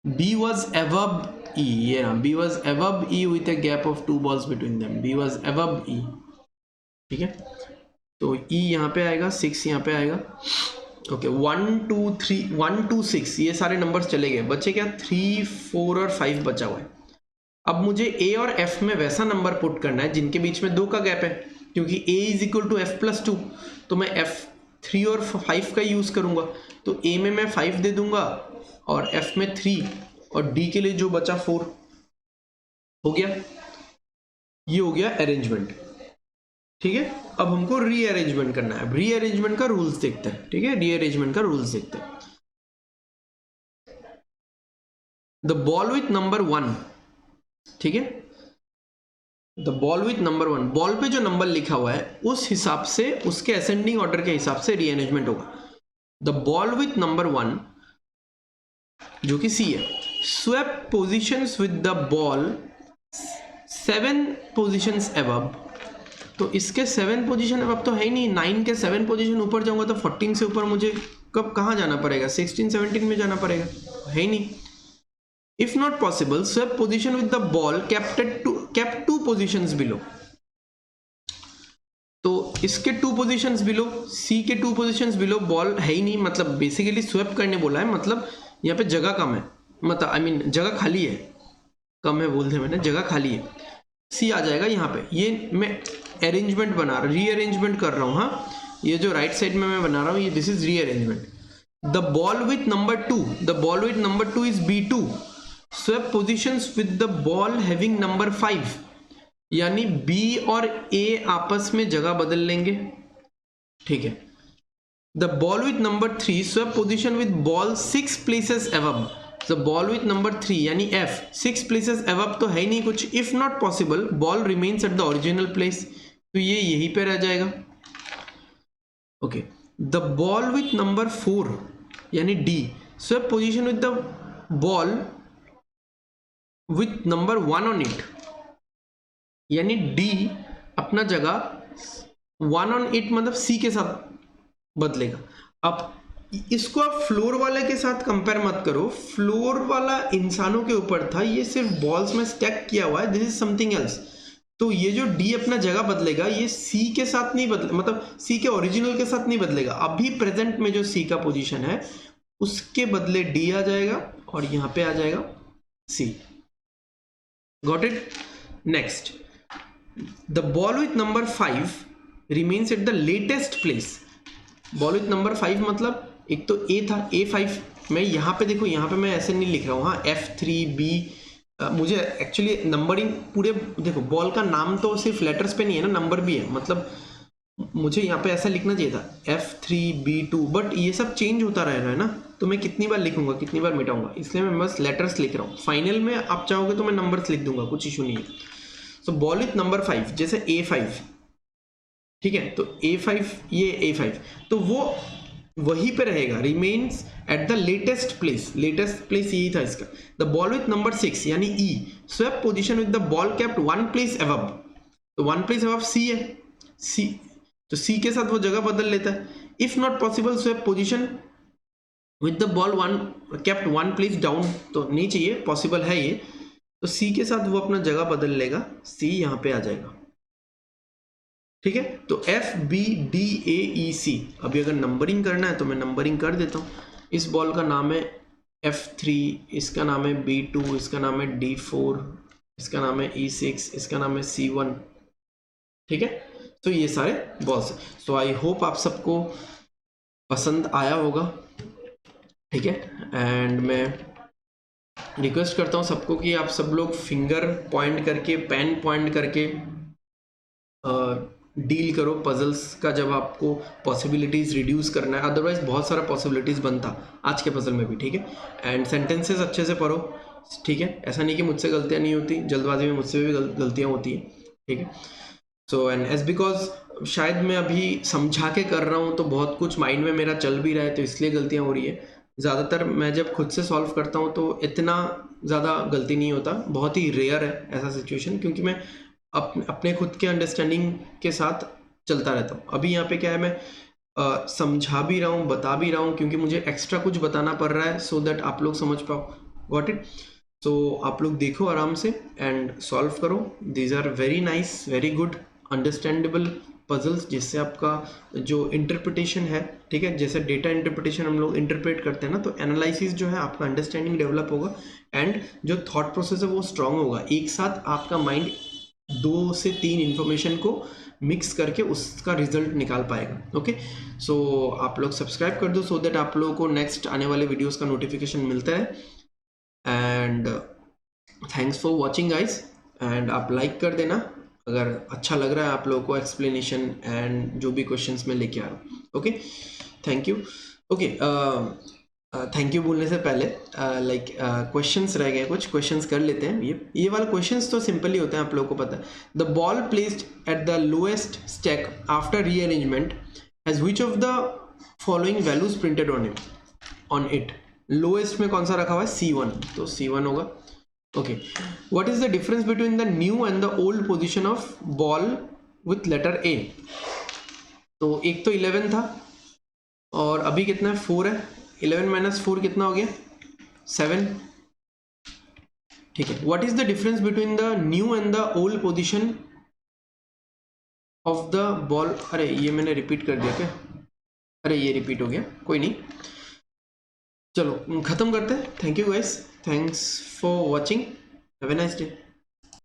B was above E, ये रहा, B was above E with a gap of 2 balls between them, B was above E, ठीक है, तो E यहाँ पे आएगा, 6 यहाँ पे आएगा, ओके। 1 2 3 1 2 6 ये सारे नंबर्स चले गए, बचे क्या, 3 4 और 5 बचा हुआ है। अब मुझे A और F में वैसा नंबर पुट करना है जिनके बीच में 2 का गैप है, क्योंकि A is equal to F plus 2, तो मैं F 3 और 5 का यूज करूंगा, तो A में मैं 5 दे दूंगा और F में 3 और D के लिए जो बचा 4 हो गया। ये हो गया अरेंजमेंट, ठीक है। अब हमको रीअरेंजमेंट करना है, रीअरेंजमेंट का रूल्स देखते हैं, ठीक है, रीअरेंजमेंट का रूल्स देखते हैं। द बॉल विथ नंबर 1, ठीक है, the ball with number 1, ball पे जो नंबर लिखा हुआ है उस हिसाब से, उसके असेंडिंग ऑर्डर के हिसाब से रीअरेंजमेंट होगा। द बॉल विथ नंबर 1 जो कि सी है, swap positions with the ball 7 positions above, तो इसके 7 पोजीशन अब तो है ही नहीं, 9 के 7 पोजीशन ऊपर जाऊंगा तो 14 से ऊपर मुझे कब कहाँ जाना पड़ेगा, 16 17 में जाना पड़ेगा, है ही नहीं। If not possible swap position with the ball kept 2 positions below, तो इसके 2 पोजीशंस बिलो, सी के 2 पोजीशंस बिलो बॉल है ही नहीं, मतलब बेसिकली स्वैप करने बोला है, मतलब यहाँ पे जगह कम है, मतलब आई मीन जगह खाली है, कम है बोलते मैंने, जगह खाली है, सी आ जाएगा यहाँ पे। ये मैं अरेंजमेंट बना रहा, रीअरेंजमेंट कर रहा हूँ, हाँ, ये जो राइट साइड में मैं बना रहा हूँ ये this is rearrangement. The ball with number 2, the ball with number 2 is B2, swap positions with the ball having number 5, यानी B और A आपस में जगह बदल लेंगे, ठीक है। The ball with number 3 swap position with ball 6 places above, the ball with number 3 यानी F 6 प्लेसेस अबव तो है ही नहीं कुछ, if not possible ball remains at the original place, तो ये यहीं पे रह जाएगा, okay. The ball with number 4 यानी D swap position with the ball with number 1 on it, यानी D अपना जगह 1 ऑन इट मतलब C के साथ बदलेगा। अब इसको आप फ्लोर वाले के साथ कंपेयर मत करो, फ्लोर वाला इंसानों के ऊपर था, ये सिर्फ बॉल्स में स्टैक किया हुआ है, दिस इज समथिंग एल्स। तो ये जो D अपना जगह बदलेगा ये C के साथ नहीं बदले, मतलब C के ओरिजिनल के साथ नहीं बदलेगा, अभी प्रेजेंट में जो C का पोजीशन है उसके बदले D आ जाएगा और यहां पे आ जाएगा C। Got it? Next, the ball with number 5 remains at the latest place. Ball with number 5 मतलब एक तो A था, A5, मैं यहाँ पे देखो, यहाँ पे मैं ऐसे नहीं लिख रहा हूँ, हाँ, F3B, मुझे एक्चुअली नंबरिंग पूरे देखो, बॉल का नाम तो सिर्फ लेटर्स पे नहीं है ना, नंबर भी है, मतलब मुझे यहाँ पे ऐसा लिखना चाहिए था F3B2, बट ये सब चेंज होता रह रहा है ना, तो मैं कितनी बार लिखूंगा, कितनी बार मिटाऊंगा, इसलिए मैं बस लेटर्स लिख रहा हूँ। फाइनल में आप चाहोगे तो मैं नंबर्स लिख दूंगा, कुछ इशू नहीं है। सो बॉल विथ नंबर 5 जैसे A5, ठीक है, तो A5, ये A5, तो वो वहीं पे रहेगा, remains at the latest place, latest place यही था इसका। द बॉल विथ नंबर 6 यानी E swap position with the ball kept 1 place above, तो 1 प्लेस अबव C है, C, तो C के साथ वो जगह बदल लेता है। If not possible swap position with the ball 1 kept 1 place down, तो नहीं चाहिए, पॉसिबल है ये, तो C के साथ वो अपना जगह बदल लेगा, C यहाँ पे आ जाएगा, ठीक है। तो FBDAEC, अभी अगर नंबरिंग करना है तो मैं नंबरिंग कर देता हूँ। इस बॉल का नाम है F3, इसका नाम है B2, इसका नाम है D4, इसका नाम है E6, इसका नाम है C1, ठीक है। तो ये सारे बॉल्स हैं। सो आई होप आप सबको पसंद आया होगा, ठीक है, एंड मैं रिक्वेस्ट करता हूँ सबको कि आप सब लोग फिंगर पॉइंट करके, पेन पॉइंट करके डील करो पजल्स का, जब आपको पॉसिबिलिटीज़ रिड्यूस करना है। अदरवाइज बहुत सारा पॉसिबिलिटीज़ बनता आज के पजल में भी, ठीक है। एंड सेंटेंसेस अच्छे से पढ़ो, ठीक है। ऐसा नहीं कि मुझसे गलतियाँ नहीं होती, जल्दबाजी में मुझसे भी गलतियाँ होती हैं, ठीक है। सो एंड एज बिकॉज शायद मैं अभी समझा के कर रहा हूँ तो बहुत कुछ माइंड में मेरा चल भी रहा है, तो इसलिए गलतियाँ हो रही है। ज़्यादातर मैं जब खुद से सॉल्व करता हूँ तो इतना ज़्यादा गलती नहीं होता, बहुत ही रेयर है ऐसा सिचुएशन, क्योंकि मैं अपने खुद के अंडरस्टैंडिंग के साथ चलता रहता हूँ। अभी यहाँ पे क्या है, मैं समझा भी रहा हूँ, बता भी रहा हूँ, क्योंकि मुझे एक्स्ट्रा कुछ बताना पड़ रहा है सो दैट आप लोग समझ पाओ। Got it? सो आप लोग देखो आराम से एंड सॉल्व करो। These are very nice, very good understandable puzzles, जिससे आपका जो इंटरप्रिटेशन है, ठीक है, जैसे डेटा इंटरप्रिटेशन हम लोग इंटरप्रेट करते हैं ना, तो एनालिसिस जो है आपका अंडरस्टैंडिंग डेवलप होगा एंड जो थॉट प्रोसेस है वो स्ट्रांग होगा। एक साथ आपका माइंड 2 से 3 इंफॉर्मेशन को मिक्स करके उसका रिजल्ट निकाल पाएगा। ओके, सो आप लोग सब्सक्राइब कर दो सो दैट आप लोगों को नेक्स्ट आने वाले वीडियोस का नोटिफिकेशन मिलता है। And thanks for watching guys, and आप लाइक कर देना अगर अच्छा लग रहा है आप लोगों को एक्सप्लेनेशन एंड जो भी क्वेश्चंस मैं लेके आ रहा हूँ। Okay, thank you. Okay, thank you बोलने से पहले लाइक क्वेश्चंस रह गए, कुछ क्वेश्चंस कर लेते हैं। ये वाला क्वेश्चंस तो सिंपल ही होते हैं, आप लोगों को पता है। The ball placed at the lowest stack after rearrangement has which of the following values printed on it. Lowest में कौन सा रखा हुआ है? C1, तो C1 होगा। Okay, what is the difference between the new and the old position of ball with letter A? तो एक तो 11 था और अभी कितना है? 4 है। 11 माइनस 4 कितना हो गया? 7, ठीक है। What is the difference between the new and the old position of the ball? अरे ये मैंने रिपीट कर दिया क्या? अरे ये रिपीट हो गया, कोई नहीं, चलो खत्म करते हैं। Thank you guys, thanks for watching, have a nice day.